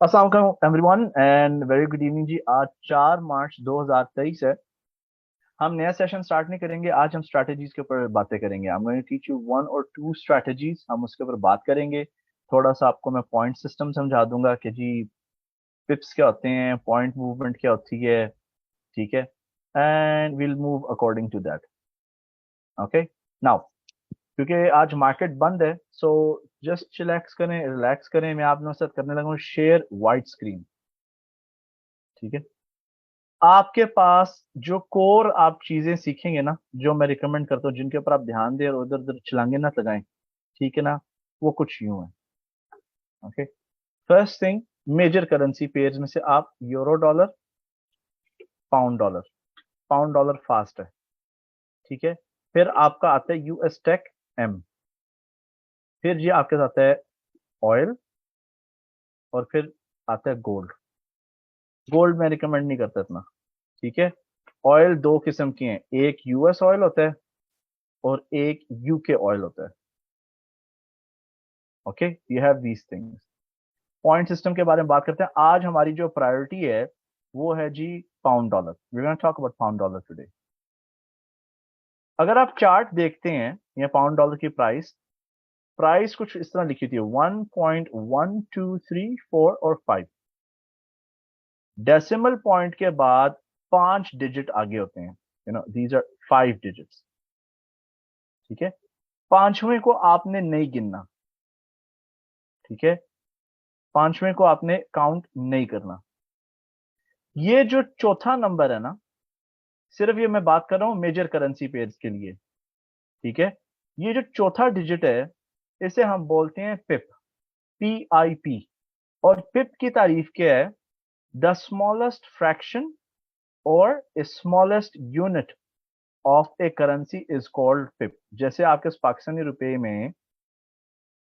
अस्सलाम वालेकुम everyone and very good evening जी। आज 4 मार्च 2023 है। हम नया सेशन स्टार्ट नहीं करेंगे। आज हम स्ट्रैटेजीज के ऊपर बातें करेंगे। I am going to teach you one और टू स्ट्रैटेजीज। हम उसके ऊपर बात करेंगे। थोड़ा सा आपको मैं पॉइंट सिस्टम समझा दूंगा कि जी पिप्स क्या होते हैं, पॉइंट मूवमेंट क्या होती है। ठीक है, and will move according to that. Okay, now क्योंकि आज मार्केट बंद है, सो जस्ट चिलैक्स करें, रिलैक्स करें। मैं आप लोगों के साथ करने लगा हूँ शेयर वाइट स्क्रीन। ठीक है, आपके पास जो कोर आप चीजें सीखेंगे ना, जो मैं रिकमेंड करता हूँ, जिनके ऊपर आप ध्यान दें और उधर उधर छलांगे ना लगाएं, ठीक है ना, वो कुछ यूं है। Okay, first thing, major currency pairs में से आप euro dollar, pound dollar. Pound dollar fast है, ठीक है। फिर आपका आता है यूएस टेक एम। फिर ये आपके साथ आता है ऑयल, और फिर आता है गोल्ड। गोल्ड मैं रिकमेंड नहीं करता इतना, ठीक है। ऑयल दो किस्म की हैं, एक यूएस ऑयल होता है और एक यूके ऑयल होता है। Okay, you have these things. Point system के बारे में बात करते हैं। आज हमारी जो प्रायोरिटी है वो है जी pound dollar. We gonna talk about pound dollar today. अगर आप चार्ट देखते हैं या पाउंड डॉलर की प्राइस प्राइस कुछ इस तरह लिखी थी, 1.1234 और 5। डेसिमल पॉइंट के बाद 5 डिजिट आगे होते हैं, you know these are 5 digits. ठीक है, पांचवें को आपने नहीं गिनना, ठीक है। पांचवें को आपने काउंट नहीं करना। ये जो चौथा नंबर है ना, सिर्फ ये मैं बात कर रहा हूं मेजर करेंसी पेयर्स के लिए, ठीक है। ये जो चौथा डिजिट है, इसे हम बोलते हैं पिप, PIP। और पिप की तारीफ क्या है? द स्मॉलेस्ट फ्रैक्शन और smallest unit of a currency is called pip. जैसे आपके पाकिस्तानी रुपए में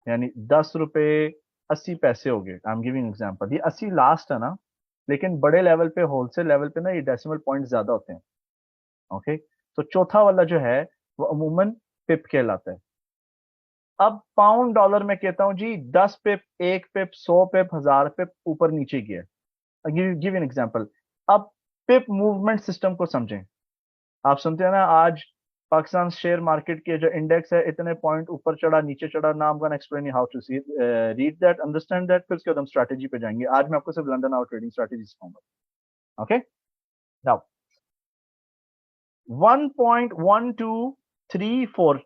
यानी 10 रुपए 80 पैसे हो गए। आई एम गिविंग एग्जांपल, ये 80 लास्ट है ना, लेकिन बड़े लेवल पे, होलसेल लेवल पे ना, ये डेसिमल पॉइंट ज्यादा होते हैं। ओके, तो चौथा वाला जो है वो अमूमन पिप कहलाता है। अब पाउंड डॉलर में कहता हूं जी 10 पिप, 1 पिप, 100 पिप, 1000 पिप ऊपर नीचे किया। Give an example. अब पिप मूवमेंट सिस्टम को समझें। आप सुनते हैं ना, आज पाकिस्तान शेयर मार्केट के जो इंडेक्स है इतने पॉइंट ऊपर चढ़ा नीचे चढ़ा। ना, I am gonna explain how to see read that, understand that, फिर उसके बाद हम स्ट्रैटेजी पे जाएंगे। आज मैं आपको सिर्फ लंदन आवर ट्रेडिंग स्ट्रैटेजी सिखाऊंगा। ओके, नाउ 1.1234,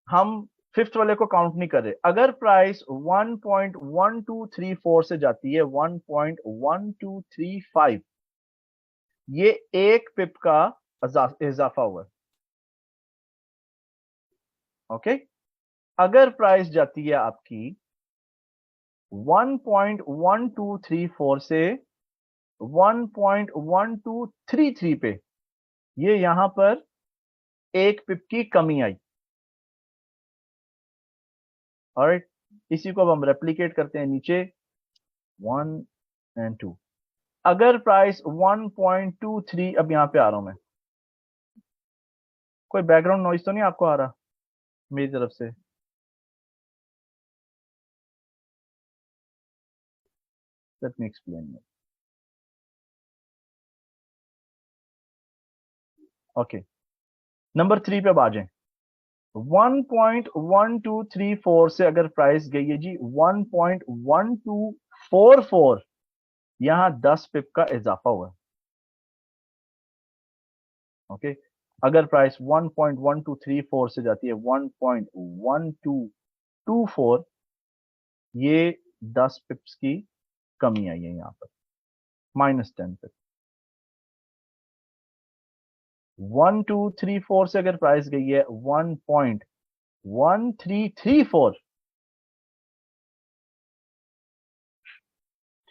हम फिफ्थ वाले को काउंट नहीं कर रहे। अगर प्राइस 1.1234 से जाती है 1.1235, ये 1 पिप का इजाफा हुआ। ओके, अगर प्राइस जाती है आपकी 1.1234 से 1.1233 पे, ये यहां पर 1 पिप की कमी आई। ऑलराइट, इसी को अब हम रेप्लिकेट करते हैं नीचे, 1 और 2। अगर प्राइस 1.23, अब यहां पे आ रहा हूं मैं, कोई बैकग्राउंड नॉइज तो नहीं आपको आ रहा मेरी तरफ से? Let me explain. Okay, number 3 पे अब आ जाएं। 1.1234 से अगर प्राइस गई है जी 1.1244, यहां 10 पिप का इजाफा हुआ है। ओके, अगर प्राइस 1.1234 से जाती है 1.1224, ये 10 पिप्स की कमी आई है यहां पर, -10 पिप। 1234 से अगर प्राइस गई है 1.1334,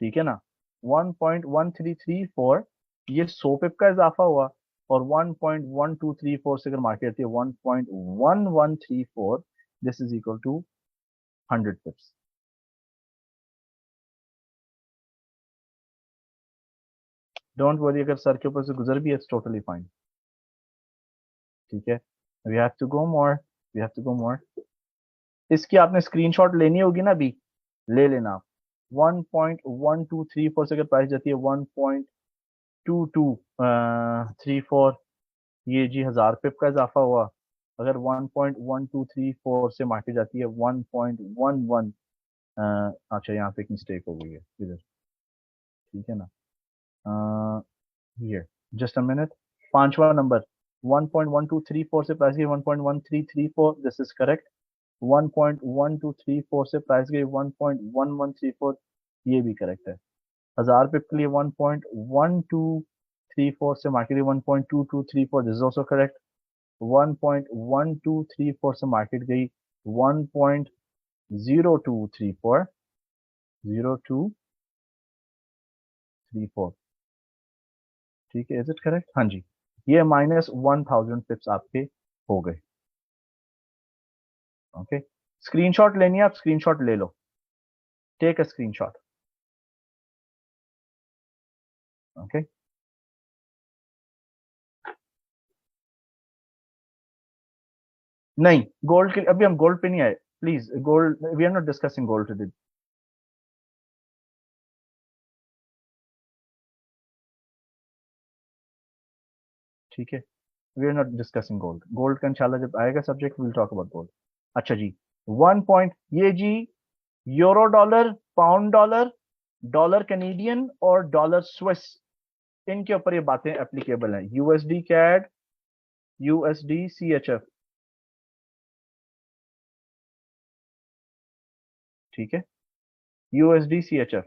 ठीक है ना, 1.1334, ये 100 पिप का इजाफा हुआ। और 1.1234 से अगर मार्केट थी 1.1134, this is equal to 100 pips. Don't worry, अगर सर के ऊपर से गुजर भी है, इट्स टोटली फाइन। ठीक है, we have to go more, we have to go more. इसकी आपने स्क्रीनशॉट लेनी होगी ना, अभी ले लेना आप। 1.1234 से अगर प्राइस जाती है 1.2234, ये जी 1000 पिप का इजाफा हुआ। अगर 1.1234 से मार्केट जाती है 1.11, अच्छा यहाँ पे एक मिस्टेक हो गई है इधर, ठीक है ना, ये जस्ट अ मिनट, पांचवा नंबर 1.1234 से प्राइस गई 1.1334, दिस इज करेक्ट। 1.1234 से प्राइस गई 1.1134, ये भी करेक्ट है। 1000 पिप के लिए 1.1234 से मार्केट गई 1.2234, दिस इज ऑल्सो करेक्ट। 1.1234 से मार्केट गई 1.0234, 0234, ठीक है, इज इट करेक्ट? हाँ जी, ये -1000 पिप्स आपके हो गए। ओके, स्क्रीनशॉट लेनी है, आप स्क्रीनशॉट ले लो, टेक अ स्क्रीनशॉट। ओके, नहीं गोल्ड के अभी हम गोल्ड पे नहीं आए, please, gold we are not discussing gold today. ठीक है, we are not discussing gold, gold का इंशाल्लाह जब आएगा subject will talk about gold. अच्छा जी, 1 पॉइंट, ये जी euro dollar, pound dollar, dollar Canadian और डॉलर स्विस, इनके ऊपर ये बातें एप्लीकेबल हैं। यूएसडी कैड, यूएसडी सीएचएफ, ठीक है, USD CHF,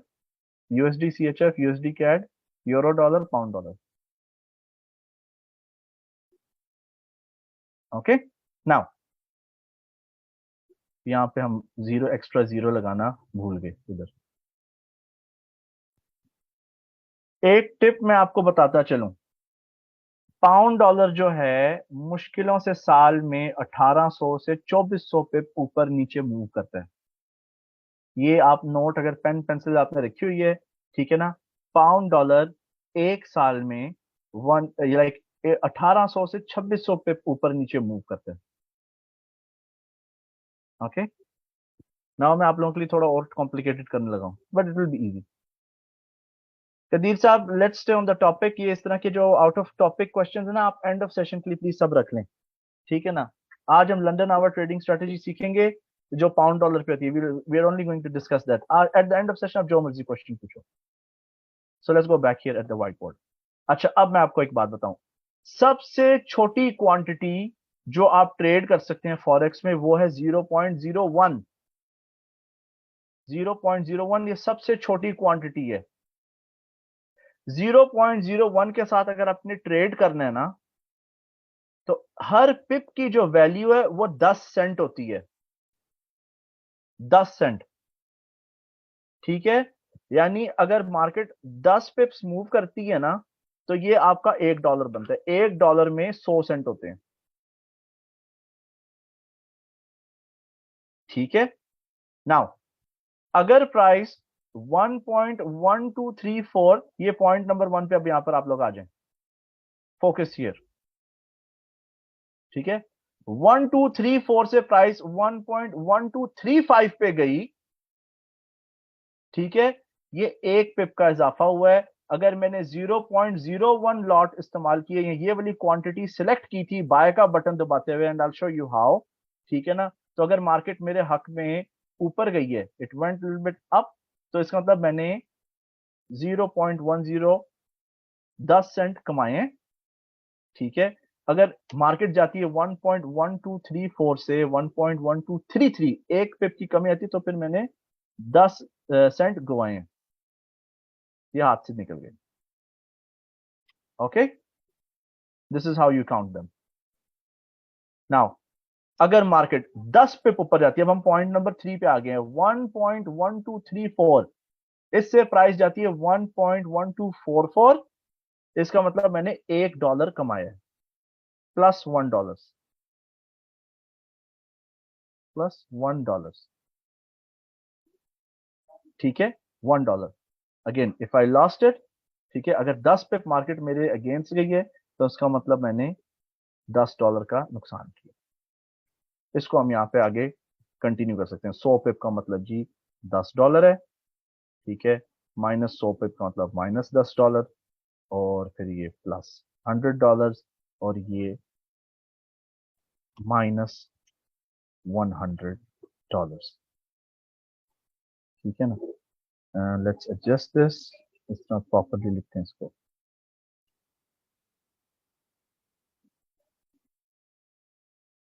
USD CHF, USD CAD, euro dollar, pound dollar. Okay, now यहाँ पे हम जीरो, एक्स्ट्रा जीरो लगाना भूल गए उधर। एक टिप मैं आपको बताता चलूं, पाउंड डॉलर जो है मुश्किलों से साल में 1800 से 2400 पिप ऊपर नीचे मूव करता है। ये आप नोट, अगर पेन पेंसिल आपने रखी हुई है, ठीक है ना, पाउंड डॉलर एक साल में वन लाइक 1800 से 2600 पिप ऊपर नीचे मूव करता है। ओके, नाउ मैं आप लोगों के लिए थोड़ा और कॉम्प्लिकेटेड करने लगा हूं, but it will be easy. Qadeer साहब, let's stay on the topic. ये इस तरह के जो आउट ऑफ टॉपिक क्वेश्चंस है ना, आप एंड ऑफ सेशन के लिए प्लीज सब रख लें, ठीक है ना। आज हम लंदन आवर ट्रेडिंग स्ट्रेटेजी सीखेंगे जो पाउंड डॉलर पे होती है, we are only going to discuss that at the end of session. आप जो मर्जी क्वेश्चन पूछो। So let's go back here at the white board. अच्छा, अब मैं आपको एक बात बताऊं, सबसे छोटी क्वांटिटी जो आप ट्रेड कर सकते हैं फॉरेक्स में वो है 0.01। 0.01 ये सबसे छोटी क्वांटिटी है। 0.01 के साथ अगर आपने ट्रेड करना है ना, तो हर पिप की जो वैल्यू है वो 10 सेंट होती है, 10 सेंट, ठीक है। यानी अगर मार्केट 10 पिप्स मूव करती है ना, तो ये आपका $1 बनता है। $1 में 100 सेंट होते हैं, ठीक है। नाउ अगर प्राइस 1.1234, ये पॉइंट नंबर 1 पे अब यहां पर आप लोग आ जाएं, फोकस हियर, ठीक है। 1234 से प्राइस 1.1235 पे गई, ठीक है, ये एक पिप का इजाफा हुआ है। अगर मैंने 0.01 लॉट इस्तेमाल किए, ये वाली क्वांटिटी सिलेक्ट की थी बाय का बटन दबाते हुए, and I show you how, ठीक है ना। तो अगर मार्केट मेरे हक में ऊपर गई है, it went little bit up, तो इसका मतलब मैंने 0.10, 10 सेंट कमाए हैं, ठीक है। अगर मार्केट जाती है 1.1234 से 1.1233, एक पिप की कमी आती है, तो फिर मैंने 10 सेंट गवाए हैं, ये हाथ से निकल गए। Okay, this is how you count them. Now अगर मार्केट 10 पिप ऊपर जाती है, अब हम पॉइंट नंबर 3 पे आ गए हैं, 1.1234, इससे प्राइस जाती है 1.1244, इसका मतलब मैंने $1 कमाया है, +$1, +$1, ठीक है, $1। Again if I lost it, ठीक है, अगर 10 पिप मार्केट मेरे अगेंस्ट गई है, तो उसका मतलब मैंने $10 का नुकसान किया। इसको हम यहाँ पे आगे कंटिन्यू कर सकते हैं। 100 पिप का मतलब जी $10 है, ठीक है, -100 पिप का मतलब -$10, और फिर ये +$100, और ये -$100। ठीक है ना? लेट्स एडजस्ट दिस, इस तरह प्रॉपरली लिखते हैं इसको।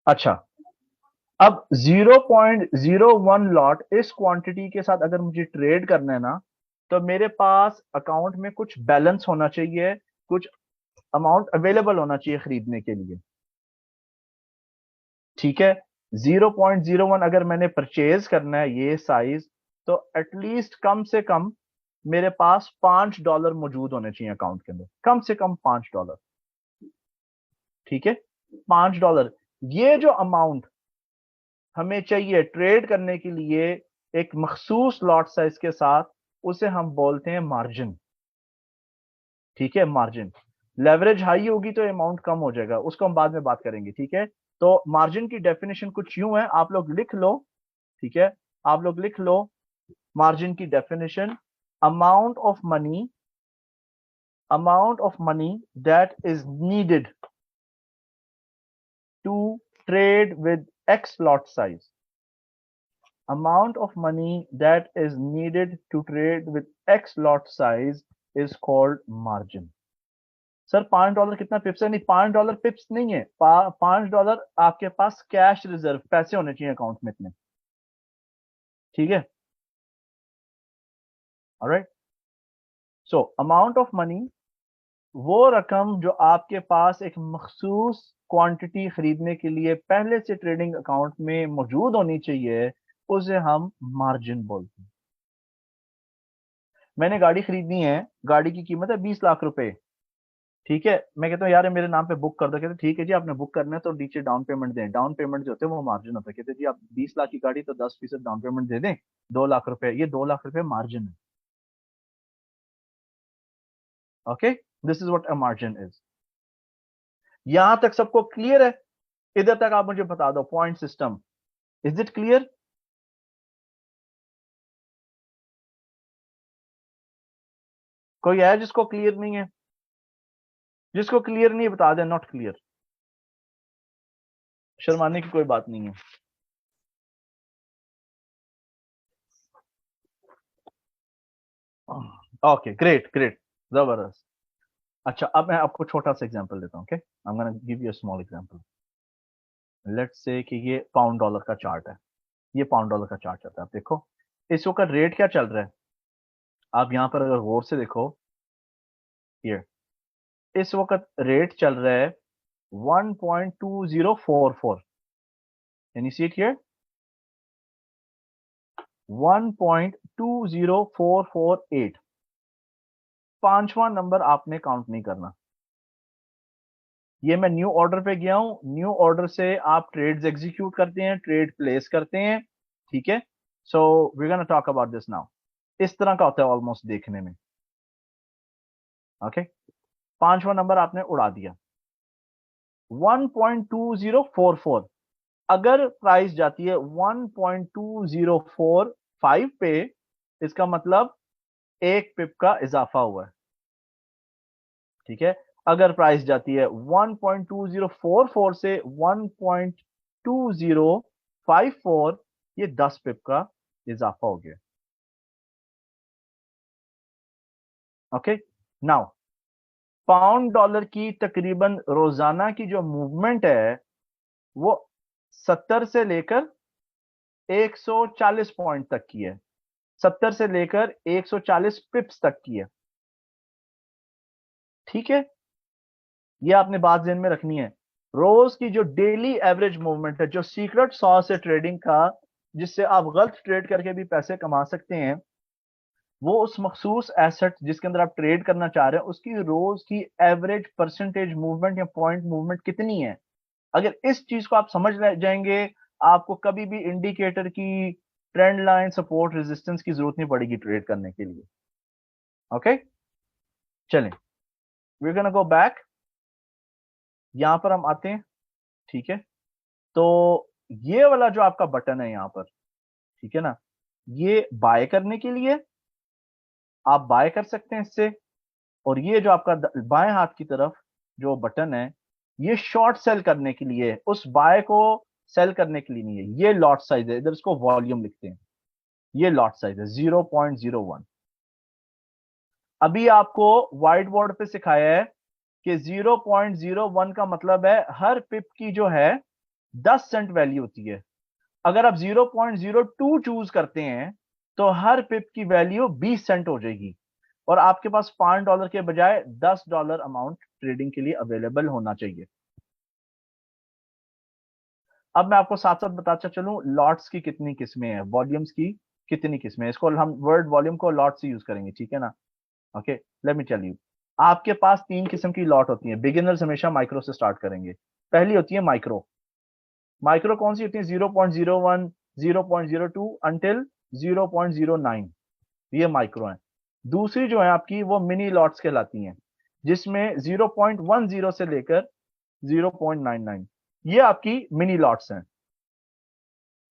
अच्छा, अब 0.01 लॉट इस क्वांटिटी के साथ अगर मुझे ट्रेड करना है ना, तो मेरे पास अकाउंट में कुछ बैलेंस होना चाहिए, कुछ अमाउंट अवेलेबल होना चाहिए खरीदने के लिए। ठीक है, 0.01 अगर मैंने परचेज करना है ये साइज, तो एटलीस्ट कम से कम मेरे पास $5 मौजूद होने चाहिए अकाउंट के अंदर, कम से कम $5। ठीक है, $5, ये जो अमाउंट हमें चाहिए ट्रेड करने के लिए एक मखसूस लॉट साइज के साथ, उसे हम बोलते हैं मार्जिन। ठीक है, मार्जिन। लेवरेज हाई होगी तो अमाउंट कम हो जाएगा, उसको हम बाद में बात करेंगे। ठीक है, तो मार्जिन की डेफिनेशन कुछ यूं है, आप लोग लिख लो। ठीक है, आप लोग लिख लो मार्जिन की definition. Amount of money, amount of money that is needed to trade with X lot size. Amount of money that is needed to trade with X lot size is called margin. Sir $5 कितना पिप्स है? नहीं, $5 पिप्स नहीं है, $5 आपके पास cash reserve पैसे होने चाहिए account में इतने। ठीक है, alright. So amount of money, वो रकम जो आपके पास एक मखसूस क्वांटिटी खरीदने के लिए पहले से ट्रेडिंग अकाउंट में मौजूद होनी चाहिए, उसे हम मार्जिन बोलते हैं। मैंने गाड़ी खरीदनी है, गाड़ी की कीमत है 20 लाख रुपए। ठीक है, मैं कहता हूँ यार ये मेरे नाम पे बुक कर दो। कहते ठीक है जी, आपने बुक करना है तो नीचे डाउन पेमेंट दें। डाउन पेमेंट जो होते हैं वो मार्जिन होता है। कहते जी आप 20 लाख की गाड़ी तो 10% डाउन पेमेंट दे दें, 2 लाख रुपए, ये 2 लाख रुपए मार्जिन है। Okay, this is what a margin is. यहां तक सबको क्लियर है? इधर तक आप मुझे बता दो point system, is it clear? कोई है जिसको क्लियर नहीं है? जिसको क्लियर नहीं है बता दें नॉट क्लियर, शर्माने की कोई बात नहीं है। ओके, ग्रेट ग्रेट, जबरदस्त। अच्छा, अब मैं आपको छोटा सा एग्जांपल देता हूँ। Okay, I am gonna give you a small example. Let's say कि ये पाउंड डॉलर का चार्ट है। ये पाउंड डॉलर का चार्ट चलता है, आप देखो इस वक्त रेट क्या चल रहा है। आप यहां पर अगर गौर से देखो, ये इस वक्त रेट चल रहा है 1.2044। Can you see it here? 1.20448। पांचवा नंबर आपने काउंट नहीं करना। ये मैं न्यू ऑर्डर पे गया हूं, न्यू ऑर्डर से आप ट्रेड्स एग्जीक्यूट करते हैं, ट्रेड प्लेस करते हैं। ठीक है, so we gonna talk about this now. इस तरह का होता है ऑलमोस्ट देखने में। ओके, पांचवा नंबर आपने उड़ा दिया, 1.2044। अगर प्राइस जाती है 1.2045 पे, इसका मतलब 1 पिप का इजाफा हुआ है। ठीक है, अगर प्राइस जाती है 1.2044 से 1.2054, ये 10 पिप का इजाफा हो गया। ओके, नाउ पाउंड डॉलर की तकरीबन रोजाना की जो मूवमेंट है, वो 70 से लेकर 140 पॉइंट तक की है। 70 से लेकर 140 पिप्स तक की है। ठीक है, ये आपने बात ध्यान में रखनी है। रोज की जो डेली एवरेज मूवमेंट है, जो सीक्रेट सॉस है ट्रेडिंग का, जिससे आप गलत ट्रेड करके भी पैसे कमा सकते हैं, वो उस मखसूस एसेट जिसके अंदर आप ट्रेड करना चाह रहे हैं, उसकी रोज की एवरेज परसेंटेज मूवमेंट या पॉइंट मूवमेंट कितनी है। अगर इस चीज को आप समझ जाएंगे, आपको कभी भी इंडिकेटर की ट्रेंड लाइन, सपोर्ट, रेजिस्टेंस की जरूरत नहीं पड़ेगी ट्रेड करने के लिए। ओके, चलें, वी गोना गो बैक। यहां पर हम आते हैं। ठीक है, तो ये वाला जो आपका बटन है यहां पर, ठीक है ना, ये बाय करने के लिए, आप बाय कर सकते हैं इससे। और ये जो आपका बाएं हाथ की तरफ जो बटन है, ये शॉर्ट सेल करने के लिए है, उस बाय को सेल करने के लिए नहीं है। ये लॉट साइज है, इधर इसको वॉल्यूम लिखते हैं। ये लॉट साइज है 0.01। अभी आपको व्हाइट बोर्ड पे सिखाया है कि 0.01 का मतलब है हर पिप की जो है 10 सेंट वैल्यू होती है। अगर आप 0.02 चूज करते हैं तो हर पिप की वैल्यू 20 सेंट हो जाएगी, और आपके पास $5 के बजाय $10 अमाउंट ट्रेडिंग के लिए अवेलेबल होना चाहिए। अब मैं आपको साथ साथ बताता चलूं लॉट्स की कितनी किस्में हैं, वॉल्यूम्स की कितनी किस्में हैं। इसको हम वर्ड वॉल्यूम को लॉट से यूज करेंगे, ठीक है ना। Okay, let me tell you. आपके पास 3 किस्म की लॉट होती है। बिगिनर्स हमेशा माइक्रो से स्टार्ट करेंगे। पहली होती है माइक्रो। माइक्रो कौन सी होती है? 0.01, 0.02 अंटिल 0.09, ये माइक्रो है। दूसरी जो है आपकी वो मिनी लॉट्स कहलाती हैं, जिसमें 0.10 से लेकर 0.99, ये आपकी मिनी लॉट्स हैं।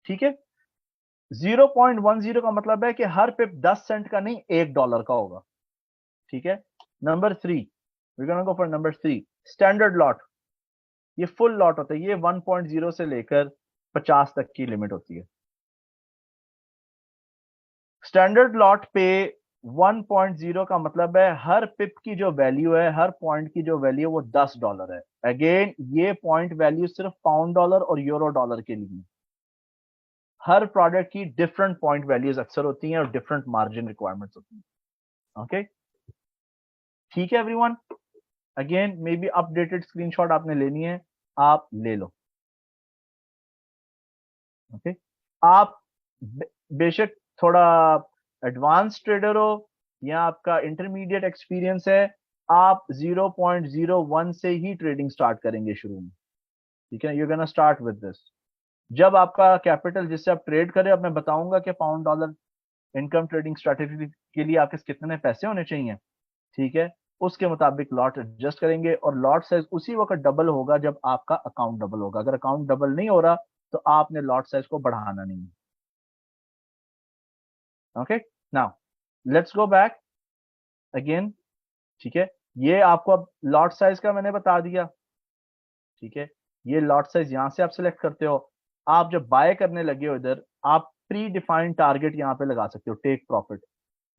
ठीक है, 0.10 का मतलब है कि हर पिप 10 सेंट का नहीं, $1 का होगा। ठीक है। Number 3, we gonna go for number 3, standard lot. ये फुल लॉट होता है, ये 1.0 से लेकर 50 तक की लिमिट होती है। स्टैंडर्ड लॉट पे 1.0 का मतलब है हर पिप की जो वैल्यू है, हर पॉइंट की जो वैल्यू वो $10 है। अगेन ये पॉइंट वैल्यू सिर्फ पाउंड डॉलर और यूरो डॉलर के लिए। हर प्रोडक्ट की डिफरेंट पॉइंट वैल्यूज अक्सर होती हैं और डिफरेंट मार्जिन रिक्वायरमेंट्स होती हैं। ओके, ठीक है everyone. Again may be updated screenshot आपने लेनी है, आप ले लो। ओके, आप बेशक थोड़ा एडवांस ट्रेडर हो या आपका इंटरमीडिएट एक्सपीरियंस है, आप 0.01 से ही ट्रेडिंग स्टार्ट करेंगे शुरू में। ठीक है, you gonna start with this. जब आपका कैपिटल जिससे आप ट्रेड करें, अब मैं बताऊंगा कि pound dollar income trading strategy के लिए आपके कितने पैसे होने चाहिए। ठीक है, उसके मुताबिक लॉट एडजस्ट करेंगे, और लॉट साइज उसी वक्त डबल होगा जब आपका अकाउंट डबल होगा। अगर अकाउंट डबल नहीं हो रहा तो आपने लॉट साइज को बढ़ाना नहीं है। Okay, now let's go back again. ठीक है, ये आपको अब लॉट साइज का मैंने बता दिया। ठीक है, ये लॉट साइज यहां से आप सिलेक्ट करते हो। आप जब बाय करने लगे हो इधर, आप प्री डिफाइंड टारगेट यहां पे लगा सकते हो, टेक प्रॉफिट,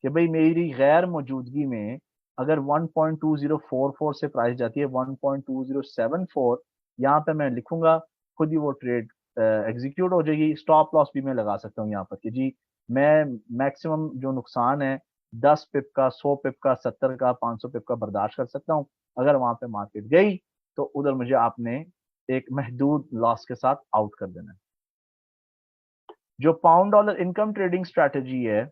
कि भाई मेरी गैर मौजूदगी में अगर 1.2044 से प्राइस जाती है 1.2074, यहाँ पे मैं लिखूंगा, खुद ही वो ट्रेड एग्जीक्यूट हो जाएगी। स्टॉप लॉस भी मैं लगा सकता हूँ यहाँ पर कि जी मैं मैक्सिमम जो नुकसान है 10 पिप का, 100 पिप का, 70 का, 500 पिप का बर्दाश्त कर सकता हूँ। अगर वहां पे मार्केट गई तो उधर मुझे आपने एक महदूद लॉस के साथ आउट कर देना है। जो pound dollar income trading strategy है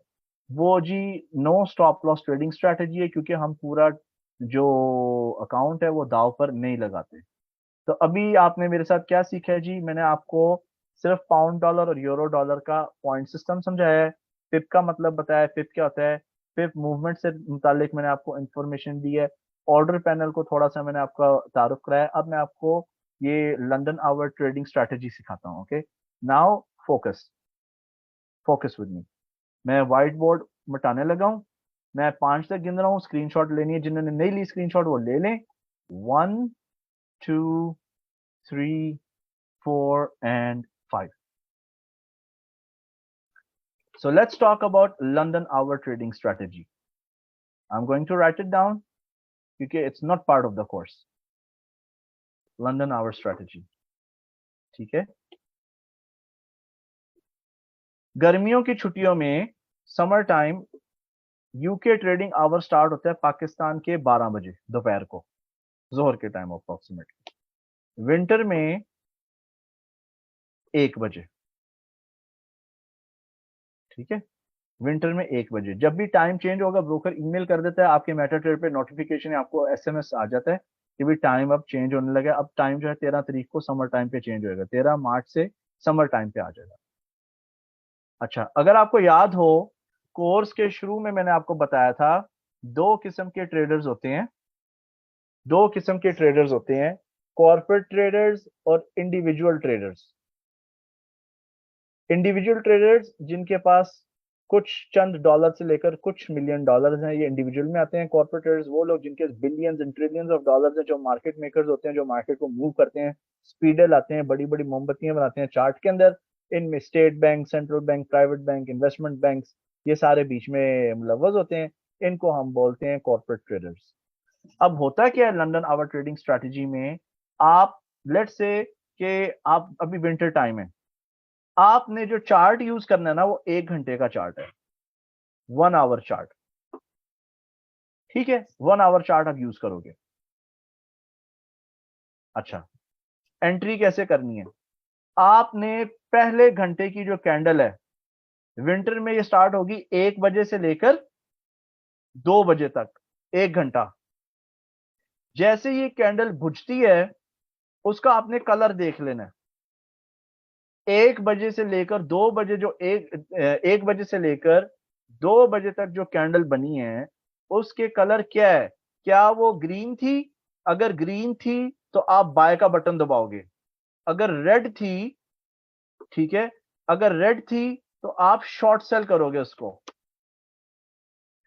वो जी no stop loss trading strategy है, क्योंकि हम पूरा जो अकाउंट है वो दाव पर नहीं लगाते। तो अभी आपने मेरे साथ क्या सीखा है जी? मैंने आपको सिर्फ पाउंड डॉलर और यूरो डॉलर का पॉइंट सिस्टम समझाया है, पिप का मतलब बताया, पिप क्या होता है, पिप मूवमेंट से मुतालिक मैंने आपको इंफॉर्मेशन दी है, ऑर्डर पैनल को थोड़ा सा मैंने आपका तारुफ कराया। अब मैं आपको ये लंदन आवर ट्रेडिंग स्ट्रैटेजी सिखाता हूँ। Okay, now focus, focus with me. मैं व्हाइट बोर्ड मिटाने लगा हूं, मैं 5 तक गिन रहा हूं। स्क्रीनशॉट लेनी है, जिन्होंने नहीं ली स्क्रीनशॉट वो ले लें। 1, 2, 3, 4 and 5. So let's talk about London hour trading strategy. I'm going to write it down because it's not part of the course. London hour strategy. ठीक है, गर्मियों की छुट्टियों में summer time UK trading hour start होता है पाकिस्तान के 12 बजे दोपहर को, जोहर के टाइम अप्रोक्सीमेटली। विंटर में 1 बजे। ठीक है, विंटर में 1 बजे। जब भी टाइम चेंज होगा ब्रोकर ईमेल कर देता है, आपके मेटा ट्रेड पे नोटिफिकेशन, आपको एसएमएस आ जाता है कि भाई टाइम अब चेंज होने लगा। अब टाइम जो है 13 तारीख को समर टाइम पे चेंज होएगा, 13 मार्च से समर टाइम पे आ जाएगा। अच्छा, अगर आपको याद हो कोर्स के शुरू में मैंने आपको बताया था 2 किस्म के ट्रेडर्स होते हैं, 2 किस्म के ट्रेडर्स होते हैं, कॉर्पोरेट ट्रेडर्स और इंडिविजुअल ट्रेडर्स। इंडिविजुअल ट्रेडर्स जिनके पास कुछ चंद डॉलर से लेकर कुछ मिलियन डॉलर्स हैं, ये इंडिविजुअल में आते हैं। कॉर्पोरेट ट्रेडर्स वो लोग जिनके billions and trillions of dollars हैं, जो मार्केट मेकर्स होते हैं, जो मार्केट को मूव करते हैं, स्पीडर लाते हैं, बड़ी बड़ी मोमबत्तियां बनाते हैं चार्ट के अंदर। इनमें state bank, central bank, private bank, investment bank, ये सारे बीच में मुलव्वस होते हैं। इनको हम बोलते हैं कॉर्पोरेट ट्रेडर्स। अब होता क्या है लंदन आवर ट्रेडिंग स्ट्रैटेजी में, आप लेट से कि आप अभी विंटर टाइम है, आपने जो चार्ट यूज करना है ना वो 1 घंटे का चार्ट है, 1 आवर चार्ट। ठीक है, 1 आवर चार्ट आप यूज करोगे। अच्छा, एंट्री कैसे करनी है? आपने पहले घंटे की जो कैंडल है, विंटर में ये स्टार्ट होगी 1 बजे से लेकर 2 बजे तक, 1 घंटा। जैसे ये कैंडल बुझती है, उसका आपने कलर देख लेना है। 1 बजे से लेकर 2 बजे, जो 1 बजे से लेकर 2 बजे तक जो कैंडल बनी है, उसके कलर क्या है? क्या वो ग्रीन थी? अगर ग्रीन थी तो आप बाय का बटन दबाओगे। अगर रेड थी, ठीक है, अगर रेड थी तो आप शॉर्ट सेल करोगे उसको,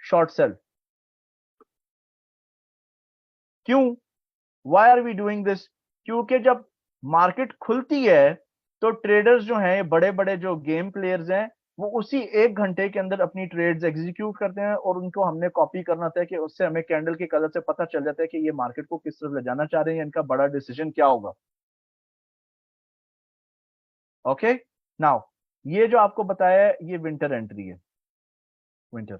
शॉर्ट सेल। क्यों? Why are we doing this? क्योंकि जब मार्केट खुलती है तो ट्रेडर्स जो हैं, बड़े बड़े जो गेम प्लेयर्स हैं, वो उसी 1 घंटे के अंदर अपनी ट्रेड्स एग्जीक्यूट करते हैं, और उनको हमने कॉपी करना होता है कि उससे हमें कैंडल के कलर से पता चल जाता है कि ये मार्केट को किस तरफ ले जाना चाह रहे हैं, इनका बड़ा डिसीजन क्या होगा। ओके, नाउ ये जो आपको बताया है ये विंटर एंट्री है, विंटर।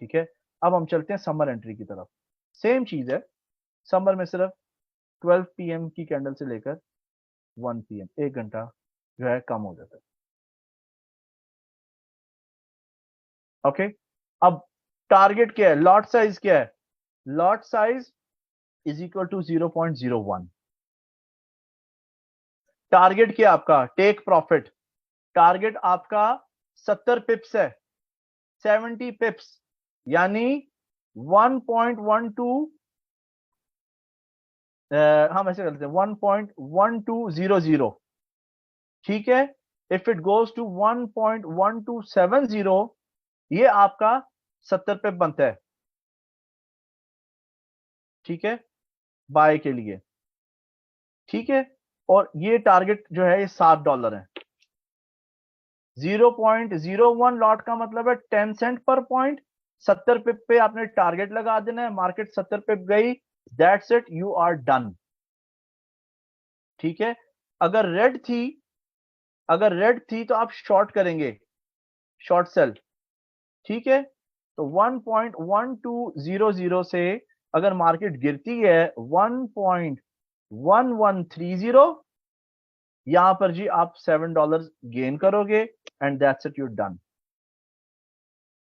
ठीक है, अब हम चलते हैं समर एंट्री की तरफ। सेम चीज है, समर में सिर्फ 12 PM की कैंडल से लेकर 1 PM, 1 घंटा जो है कम हो जाता है। ओके, अब टारगेट क्या है, लॉट साइज क्या है? Lot size is equal to 0.01। Target क्या है आपका? Take profit. टारगेट आपका 70 पिप्स है, 70 पिप्स, यानी 1.12, हम ऐसे करते हैं 1.1200। ठीक है, इफ इट गोज टू 1.1270, ये आपका 70 पिप बनता है। ठीक है, बाय के लिए। ठीक है, और ये टारगेट जो है ये $7 है। 0.01 लॉट का मतलब है 10 सेंट पर पॉइंट। 70 पिप पे आपने टारगेट लगा देना है, मार्केट 70 पिप गई, that's it, you are done. ठीक है, अगर रेड थी, अगर रेड थी तो आप शॉर्ट करेंगे, शॉर्ट सेल। ठीक है, तो 1.1200 से अगर मार्केट गिरती है 1.1130, यहां पर जी आप $7 गेन करोगे, and that's it, you done.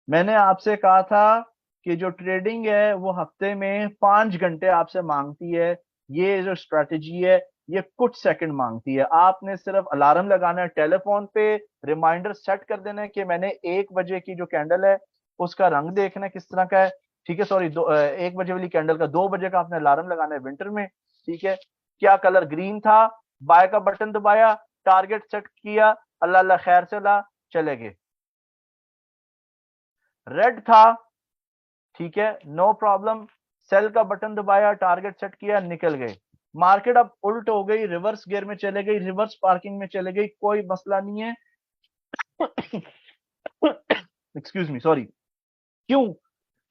मैंने आपसे कहा था कि जो ट्रेडिंग है वो हफ्ते में 5 घंटे आपसे मांगती है। ये जो स्ट्रेटेजी है ये कुछ सेकंड मांगती है। आपने सिर्फ अलार्म लगाना है टेलीफोन पे, रिमाइंडर सेट कर देना है कि मैंने 1 बजे की जो कैंडल है उसका रंग देखना है किस तरह का है। ठीक है, सॉरी, 1 बजे वाली कैंडल का 2 बजे का आपने अलार्म लगाना है विंटर में। ठीक है, क्या कलर? ग्रीन था, बाय का बटन दबाया, टारगेट सेट किया, अल्लाह अल्लाह खैर से ला, चले गए। रेड था, ठीक है, नो प्रॉब्लम, सेल का बटन दबाया, टारगेट सेट किया, निकल गए। मार्केट अब उल्ट हो गई, रिवर्स गियर में चले गई, रिवर्स पार्किंग में चले गई, कोई मसला नहीं है। Excuse me, sorry. क्यों?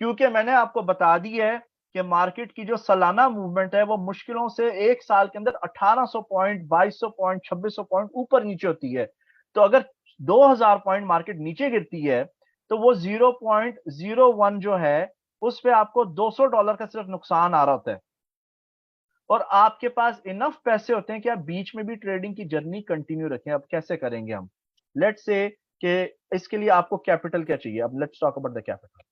क्योंकि मैंने आपको बता दी है कि मार्केट की जो सालाना मूवमेंट है वो मुश्किलों से 1 साल के अंदर 1800 पॉइंट, 2200 पॉइंट, 2600 पॉइंट ऊपर नीचे होती है। तो अगर 2000 पॉइंट मार्केट नीचे गिरती है तो वो 0.01 जो है उस पे आपको $200 का सिर्फ नुकसान आ रहा होता है, और आपके पास इनफ पैसे होते हैं कि आप बीच में भी ट्रेडिंग की जर्नी कंटिन्यू रखें। अब कैसे करेंगे हम? लेट्स से कि इसके लिए आपको कैपिटल क्या चाहिए। अब let's talk about the capital.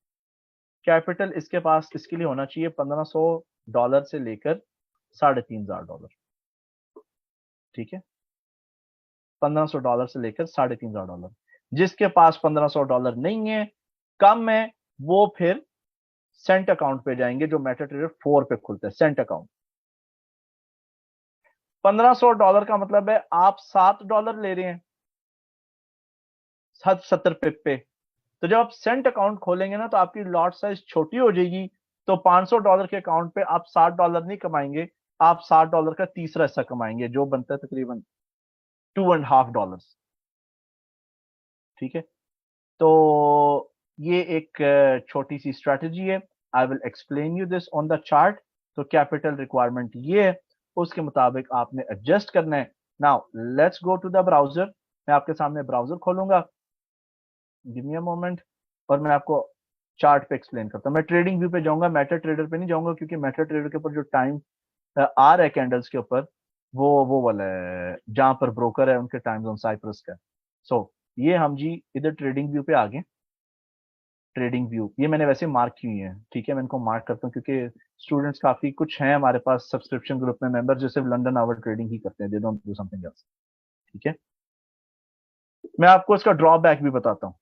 Capital इसके पास इसके लिए होना चाहिए $1500 से लेकर $3500। ठीक है, $1500 से लेकर $3500। जिसके पास $1500 नहीं है, कम है, वो फिर सेंट अकाउंट पे जाएंगे जो मेटाट्रेडर 4 पे खुलता है, सेंट अकाउंट। $1500 का मतलब है आप $7 ले रहे हैं 70 पिप पे। तो जब आप सेंट अकाउंट खोलेंगे ना तो आपकी लॉट साइज छोटी हो जाएगी, तो $500 के अकाउंट पे आप $60 नहीं कमाएंगे, आप $60 का तीसरा हिस्सा कमाएंगे, जो बनता है तकरीबन $2.50। ठीक है, तो ये एक छोटी सी स्ट्रैटेजी है। I will explain you this on the chart. तो कैपिटल रिक्वायरमेंट ये है, उसके मुताबिक आपने एडजस्ट करना है। Now let's go to the browser. मैं आपके सामने ब्राउजर खोलूंगा, गिव मी अ मोमेंट, और मैं आपको चार्ट पे एक्सप्लेन करता हूँ। मैं ट्रेडिंग व्यू पे जाऊंगा, मेटा ट्रेडर पे नहीं जाऊंगा, क्योंकि मेटा ट्रेडर के ऊपर जो टाइम आ रहा है कैंडल्स के ऊपर, वो वाला है जहां पर ब्रोकर है उनके टाइम जोन साइप्रस का। सो ये हम जी इधर ट्रेडिंग व्यू पे आ गए। ट्रेडिंग व्यू ये मैंने वैसे मार्क की हुई है, ठीक है, मैं इनको मार्क करता हूँ क्योंकि स्टूडेंट्स काफी कुछ हैं हमारे पास सब्सक्रिप्शन ग्रुप में मेंबर जो सिर्फ लंदन आवर ट्रेडिंग ही करते हैं, they don't do something else. ठीक है, मैं आपको इसका ड्रॉबैक भी बताता हूँ।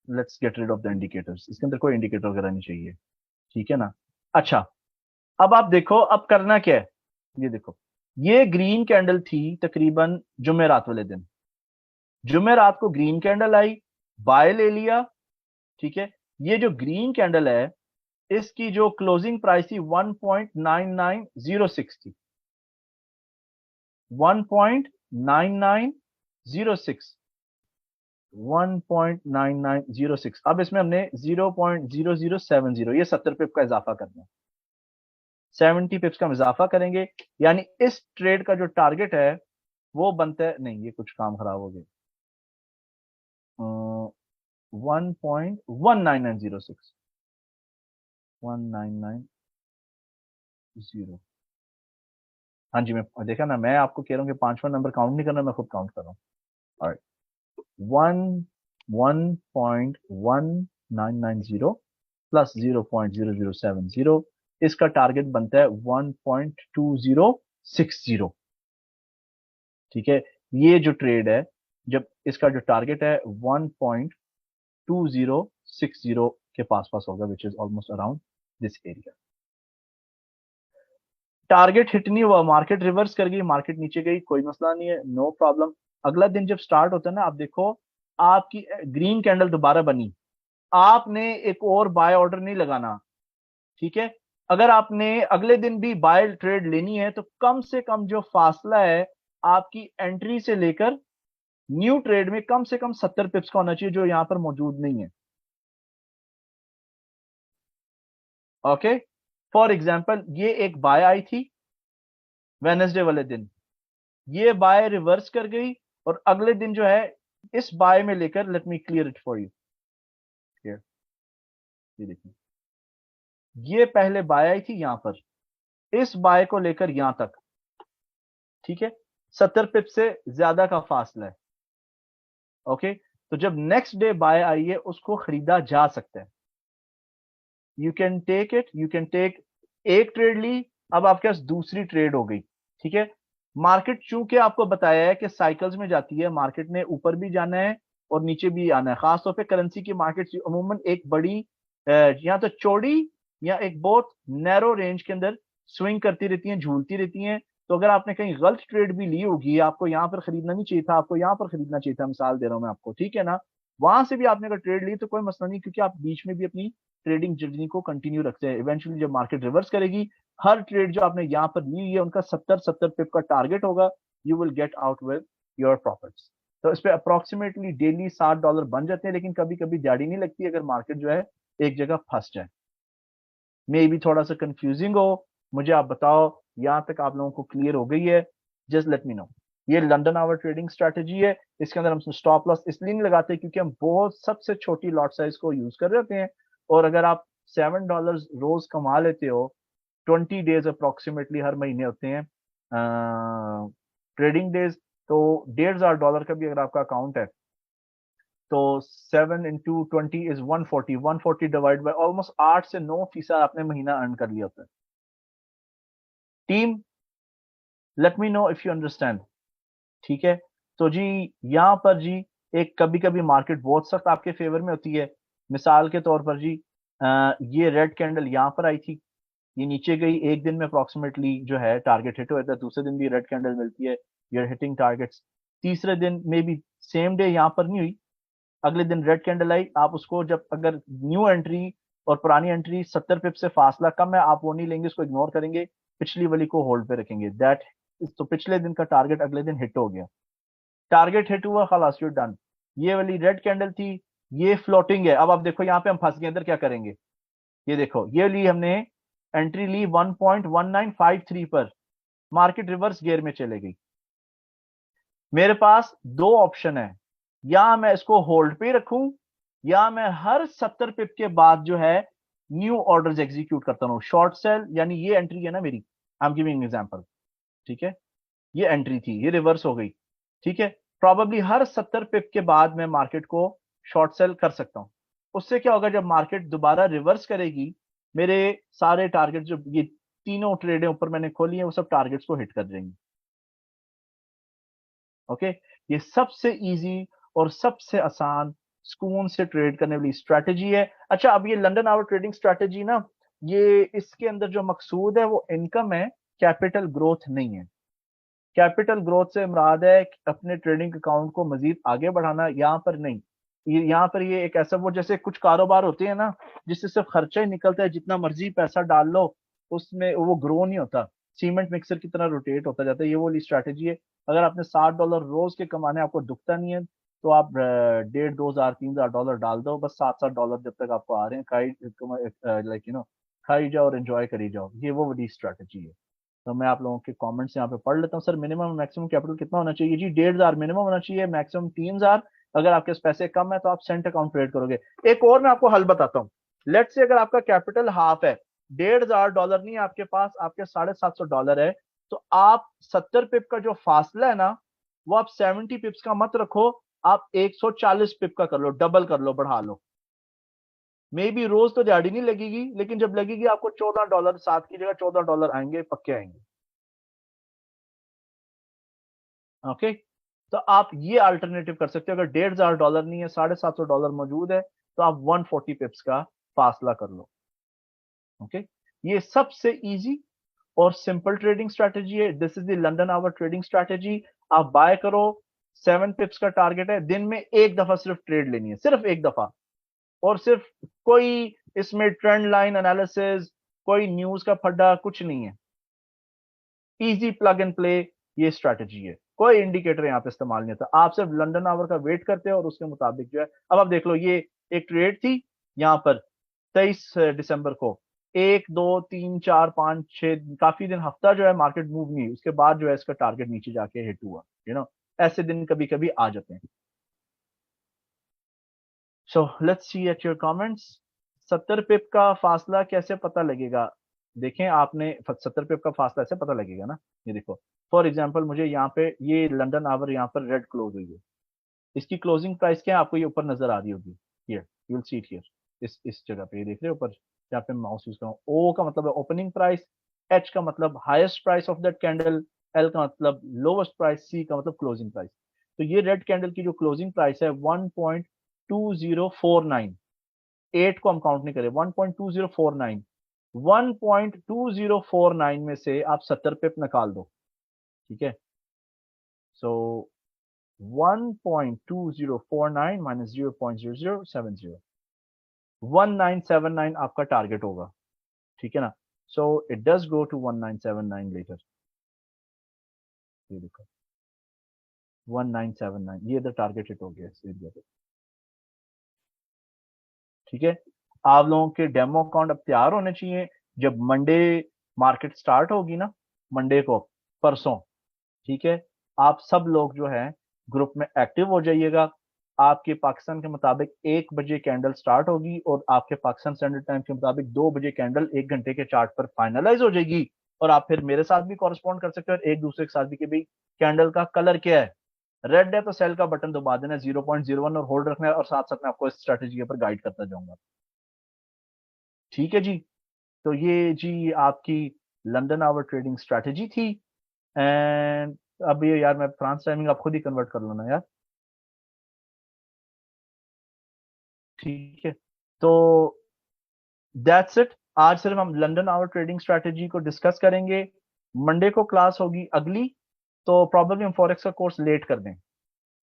Let's get rid of the indicators, इसके अंदर कोई इंडिकेटर वगैरह नहीं चाहिए, ठीक है ना। अच्छा, अब आप देखो अब करना क्या है। ये देखो, ये ग्रीन कैंडल थी तकरीबन जुमेरात वाले दिन, जुमेरात को ग्रीन कैंडल आई, बाय ले लिया। ठीक है, ये जो ग्रीन कैंडल है इसकी जो क्लोजिंग प्राइस थी 1.9906 थी, 1.9906, 1.9906। अब इसमें हमने 0.0070, ये 70 पिप का इजाफा करना है, 70 पिप्स का इजाफा करेंगे, यानी इस ट्रेड का जो टारगेट है वो बनता है, नहीं ये कुछ काम खराब हो गया, 1.19906, 1990। हाँ जी, मैं देखा ना, मैं आपको कह रहा हूँ कि पांचवा नंबर काउंट नहीं करना, मैं खुद काउंट कर रहा हूँ। ऑलराइट, 1.1990 प्लस 0.0070, इसका टारगेट बनता है 1.2060। ठीक है, ये जो ट्रेड है, जब इसका जो टारगेट है 1.2060 के पास पास होगा, which is almost around this area. Target hit नहीं हुआ, मार्केट रिवर्स कर गई, मार्केट नीचे गई, कोई मसला नहीं है, नो प्रॉब्लम। अगला दिन जब स्टार्ट होता है ना, आप देखो आपकी ग्रीन कैंडल दोबारा बनी, आपने एक और बाय ऑर्डर नहीं लगाना। ठीक है, अगर आपने अगले दिन भी बाय ट्रेड लेनी है तो कम से कम जो फासला है आपकी एंट्री से लेकर न्यू ट्रेड में कम से कम 70 पिप्स का होना चाहिए, जो यहां पर मौजूद नहीं है। ओके, फॉर एग्जाम्पल ये एक बाय आई थी वेनेसडे वाले दिन, ये बाय रिवर्स कर गई, और अगले दिन जो है इस बाय में लेकर, let me clear it for you, ये देखिए, ये पहले बाय आई थी यहां पर, इस बाय को लेकर यहां तक, ठीक है, 70 पिप से ज्यादा का फासला है। ओके, तो जब नेक्स्ट डे बाय आई है उसको खरीदा जा सकता है, you can take it, you can take, एक ट्रेड ली, अब आपके पास दूसरी ट्रेड हो गई। ठीक है, मार्केट चूंकि आपको बताया है कि साइकिल्स में जाती है, मार्केट ने ऊपर भी जाना है और नीचे भी आना है, खासतौर पे करेंसी की मार्केट अमूमन एक बड़ी या तो चौड़ी या एक बहुत नैरो रेंज के अंदर स्विंग करती रहती हैं, झूलती रहती हैं। तो अगर आपने कहीं गलत ट्रेड भी ली होगी, आपको यहाँ पर खरीदना नहीं चाहिए था, आपको यहाँ पर खरीदना चाहिए था, मिसाल दे रहा हूं मैं आपको, ठीक है ना, वहां से भी आपने अगर ट्रेड ली तो कोई मसला नहीं, क्योंकि आप बीच में भी अपनी ट्रेडिंग जर्नी को कंटिन्यू रखते हैं। इवेंचुअली जब मार्केट रिवर्स करेगी, हर ट्रेड जो आपने यहाँ पर ली है उनका 70 पिप का टारगेट होगा, you will get out with your profits. तो इस पे अप्रोक्सीमेटली डेली $60 बन जाते हैं, लेकिन कभी कभी दिहाड़ी नहीं लगती अगर मार्केट जो है एक जगह फंस जाए। मे भी थोड़ा सा कंफ्यूजिंग हो, मुझे आप बताओ यहाँ तक आप लोगों को क्लियर हो गई है, जस्ट लेट मी नो। ये लंदन आवर ट्रेडिंग स्ट्रेटेजी है, इसके अंदर हम स्टॉप लॉस इसलिए नहीं लगाते क्योंकि हम बहुत सबसे छोटी लॉट साइज को यूज कर रहे होते हैं, और अगर आप $7 रोज कमा लेते हो, 20 डेज अप्रोक्सीमेटली हर महीने होते हैं ट्रेडिंग डेज, तो $1,500 का भी अगर आपका अकाउंट है तो 7 into 20 is 140, 140 divide by almost 8 से 9% आपने महीना अर्न कर लिया होता है। Team, let me know if you understand. ठीक है, तो जी यहाँ पर जी एक कभी कभी मार्केट बहुत सख्त आपके फेवर में होती है, मिसाल के तौर पर जी ये रेड कैंडल यहाँ पर आई थी, ये नीचे गई, एक दिन में अप्रोक्सीमेटली जो है टारगेट हिट होता है, दूसरे दिन भी रेड कैंडल मिलती है, यूर हिटिंग टारगेट्स, तीसरे दिन में भी सेम डे यहाँ पर नहीं हुई, अगले दिन रेड कैंडल आई, आप उसको जब अगर न्यू एंट्री और पुरानी एंट्री 70 पिप से फासला कम है, आप वो नहीं लेंगे, उसको इग्नोर करेंगे, पिछली वाली को होल्ड पे रखेंगे। दैट तो पिछले दिन का टारगेट अगले दिन हिट हो गया, टारगेट हिट हुआ, खलास यू डन। ये वाली रेड कैंडल थी, ये फ्लोटिंग है। अब आप देखो यहाँ पे हम फंस गए, इधर क्या करेंगे? ये देखो, ये ली हमने एंट्री ली 1.1953 पर, मार्केट रिवर्स गियर में चले गई। मेरे पास दो ऑप्शन है, या मैं इसको होल्ड पे रखूं, या मैं हर 70 पिप के बाद जो है न्यू ऑर्डर्स एग्जीक्यूट करता हूं। शॉर्ट सेल यानी ये एंट्री है ना मेरी, आई एम गिविंग एग्जांपल, ठीक है, ये एंट्री थी, ये रिवर्स हो गई, ठीक है। प्रॉबेबली हर 70 पिप के बाद मैं मार्केट को शॉर्ट सेल कर सकता हूं। उससे क्या होगा, जब मार्केट दोबारा रिवर्स करेगी, मेरे सारे टारगेट जो ये तीनों ट्रेडें ऊपर मैंने खोली हैं वो सब टारगेट्स को हिट कर जाएंगी। ओके, ये सबसे इजी और सबसे आसान सुकून से ट्रेड करने वाली स्ट्रैटेजी है। अच्छा, अब ये लंदन आवर ट्रेडिंग स्ट्रैटेजी ना, ये इसके अंदर जो मकसूद है वो इनकम है, कैपिटल ग्रोथ नहीं है। कैपिटल ग्रोथ से मुराद है कि अपने ट्रेडिंग अकाउंट को मजीद आगे बढ़ाना, यहाँ पर नहीं। ये यहाँ पर ये एक ऐसा, वो जैसे कुछ कारोबार होते हैं ना जिससे सिर्फ खर्चा ही निकलता है, जितना मर्जी पैसा डाल लो उसमें वो ग्रो नहीं होता, सीमेंट मिक्सर की तरह रोटेट होता जाता है। ये वो वाली स्ट्रैटेजी है। अगर आपने $60 रोज के कमाने, आपको दुखता नहीं है, तो आप 1,500, 2,000, $3,000 डाल दो, बस $7 जब तक आपको आ रहे हैं, खाई लाइक खाई जाओ और एंजॉय करी जाओ। ये वो वाली स्ट्रैटेजी है। तो मैं आप लोगों के कमेंट्स यहाँ पे पढ़ लेता हूँ। सर मिनिमम मैक्सिमम कैपिटल कितना होना चाहिए? जी 1,500 मिनिमम होना चाहिए, मैक्सिमम 3,000। अगर आपके पास पैसे कम है तो आप सेंट अकाउंट ट्रेड करोगे। एक और मैं आपको हल बताता हूँ। लेट से अगर आपका कैपिटल हाफ है, $1,500 नहीं है आपके पास, आपके $750 है, तो आप 70 पिप का जो फासला है ना, वो आप 70 पिप्स का मत रखो, आप 140 पिप का कर लो, डबल कर लो, बढ़ा लो। मे बी रोज तो दिहाड़ी नहीं लगेगी, लेकिन जब लगेगी आपको $14, 7 की जगह $14 आएंगे, पक्के आएंगे। ओके, तो आप ये अल्टरनेटिव कर सकते हो। अगर $1,500 नहीं है, $750 मौजूद है, तो आप 140 पिप्स का फासला कर लो। ओके, ये सबसे इजी और सिंपल ट्रेडिंग स्ट्रैटेजी है। This is the London hour trading strategy. आप बाय करो, 7 पिप्स का टारगेट है, दिन में एक दफा सिर्फ ट्रेड लेनी है, सिर्फ एक दफा। और सिर्फ कोई इसमें ट्रेंड लाइन एनालिसिस, कोई न्यूज का फड्डा कुछ नहीं है, इजी प्लग एंड प्ले ये स्ट्रैटेजी है। कोई इंडिकेटर यहाँ पे इस्तेमाल नहीं होता, आप सिर्फ लंदन आवर का वेट करते हो और उसके मुताबिक जो है। अब आप देख लो, ये एक ट्रेड थी यहाँ पर 23 दिसंबर को, 1 2 3 4 5 6, काफी दिन, हफ्ता जो है मार्केट मूव नहीं, उसके बाद जो है इसका टारगेट नीचे जाके हिट हुआ। ऐसे दिन कभी कभी आ जाते हैं। So let's see at your comments. 70 पिप का फासला कैसे पता लगेगा? देखें, आपने 70 पिप का फासला ऐसे पता लगेगा ना, ये देखो। फॉर एग्जांपल, मुझे यहाँ पे ये लंदन आवर यहाँ पर रेड क्लोज हुई है, इसकी क्लोजिंग प्राइस क्या है आपको ये ऊपर नजर आ रही होगी, here you will see it here, इस जगह पे ये देख रहे हो ऊपर, जहाँ पे माउस यूज कर रहा हूँ। ओ का मतलब है ओपनिंग प्राइस, एच का मतलब highest price of that candle, L का मतलब लोवेस्ट प्राइस, सी का मतलब क्लोजिंग प्राइस। तो ये रेड कैंडल की जो क्लोजिंग प्राइस है 1.2049, 8 को हम काउंट नहीं करें, 1.2049, 1.2049 में से आप 70 पिप निकाल दो, ठीक है। सो 1.2049 माइनस 0.0070, 1979 आपका टारगेट होगा, ठीक है ना। So it does go to 1979 later, ये देखो 1979, ये इधर टारगेट हिट हो गया इस एरिया पे, ठीक है। आप लोगों के डेमो अकाउंट अब तैयार होने चाहिए। जब मंडे मार्केट स्टार्ट होगी ना, मंडे को, परसों, ठीक है, आप सब लोग जो है ग्रुप में एक्टिव हो जाइएगा। आपके पाकिस्तान के मुताबिक 1 बजे कैंडल स्टार्ट होगी और आपके पाकिस्तान स्टैंडर्ड टाइम के मुताबिक 2 बजे कैंडल 1 घंटे के चार्ट पर फाइनलाइज हो जाएगी। और आप फिर मेरे साथ भी कॉरेस्पॉन्ड कर सकते हो और एक दूसरे के साथ भी कि भाई कैंडल का कलर क्या है, रेड है तो सेल का बटन दबा देना 0.01 और होल्ड रखना है, और साथ साथ मैं आपको इस स्ट्रेटेजी के ऊपर गाइड करता जाऊंगा, ठीक है जी। तो ये जी आपकी लंदन आवर ट्रेडिंग स्ट्रेटेजी थी। एंड अब ये यार, मैं फ्रांस टाइमिंग आप खुद ही कन्वर्ट कर लो ना यार, ठीक है। तो दैट्स इट। आज सिर्फ हम लंदन आवर ट्रेडिंग स्ट्रेटेजी को डिस्कस करेंगे। मंडे को क्लास होगी अगली, तो प्रॉब्लम हम फॉरेक्स का कोर्स लेट कर दें,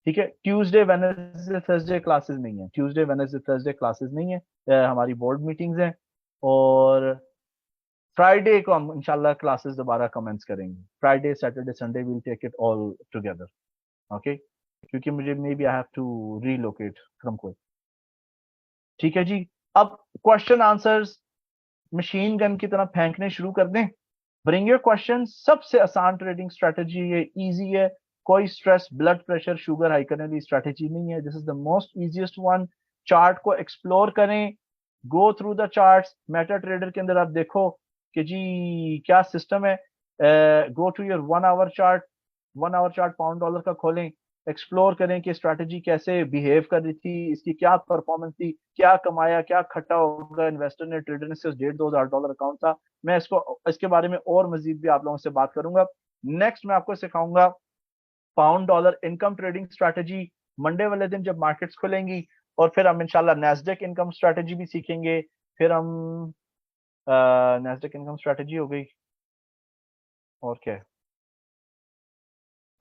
ठीक है, ट्यूसडे वेडनेसडे थर्सडे क्लासेस नहीं है, ट्यूसडे वेडनेसडे थर्सडे क्लासेस नहीं है, हमारी बोर्ड मीटिंग्स हैं। और फ्राइडे को हम इंशाल्लाह क्लासेस दोबारा कमेंस करेंगे, Friday Saturday Sunday will take it all together. Okay, क्योंकि मुझे maybe I have to relocate from कोई। ठीक है जी, अब क्वेश्चन आंसर्स मशीन गन की तरह फेंकने शुरू कर दें। Bring your question. सबसे आसान ट्रेडिंग स्ट्रेटजी है, इजी है, कोई stress blood pressure sugar high करने वाली स्ट्रेटजी नहीं है। This is the most easiest one. Chart को एक्सप्लोर करें, go through the charts. MetaTrader के अंदर आप देखो कि जी क्या सिस्टम है। Go to your 1 hour chart, 1 hour chart pound dollar का खोलें, एक्सप्लोर करें कि स्ट्रैटेजी कैसे बिहेव कर रही थी, इसकी क्या परफॉर्मेंस थी, क्या कमाया क्या खटा होगा इन्वेस्टर ने, ट्रेडर ने, सिर्फ 1,500-2,000 अकाउंट था। मैं इसके बारे में और मजीद भी आप लोगों से बात करूंगा। नेक्स्ट मैं आपको सिखाऊंगा pound dollar income trading strategy Monday वाले दिन जब मार्केट्स खुलेंगी। और फिर हम इंशाल्लाह नेस्डेक इनकम स्ट्रैटेजी भी सीखेंगे। फिर हम नेस्डेक इनकम स्ट्रैटेजी हो गई, और क्या है,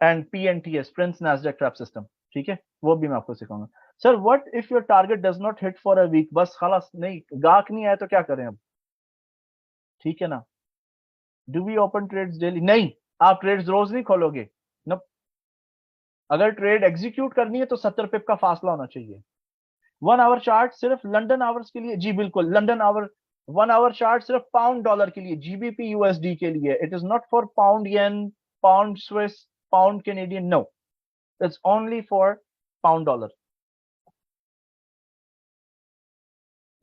and PNTS prince Nasdaq trap system, ठीक है, वो भी मैं आपको सिखाऊंगा। Sir what if your target does not hit for a week, बस खलास नहीं, गाहक नहीं आया तो क्या करें अब, ठीक है ना। Do we open trades daily, नहीं, आप ट्रेड्स रोज नहीं खोलोगे न। अगर ट्रेड एग्जीक्यूट करनी है तो 70 पिप का फासला होना चाहिए। 1 आवर चार्ट सिर्फ लंदन आवर्स के लिए, जी बिल्कुल लंदन आवर। 1 आवर चार्ट सिर्फ पाउंड डॉलर के लिए, GBP USD के लिए। It is not for pound yen, pound Swiss, pound Canadian, no, it's only for pound dollar.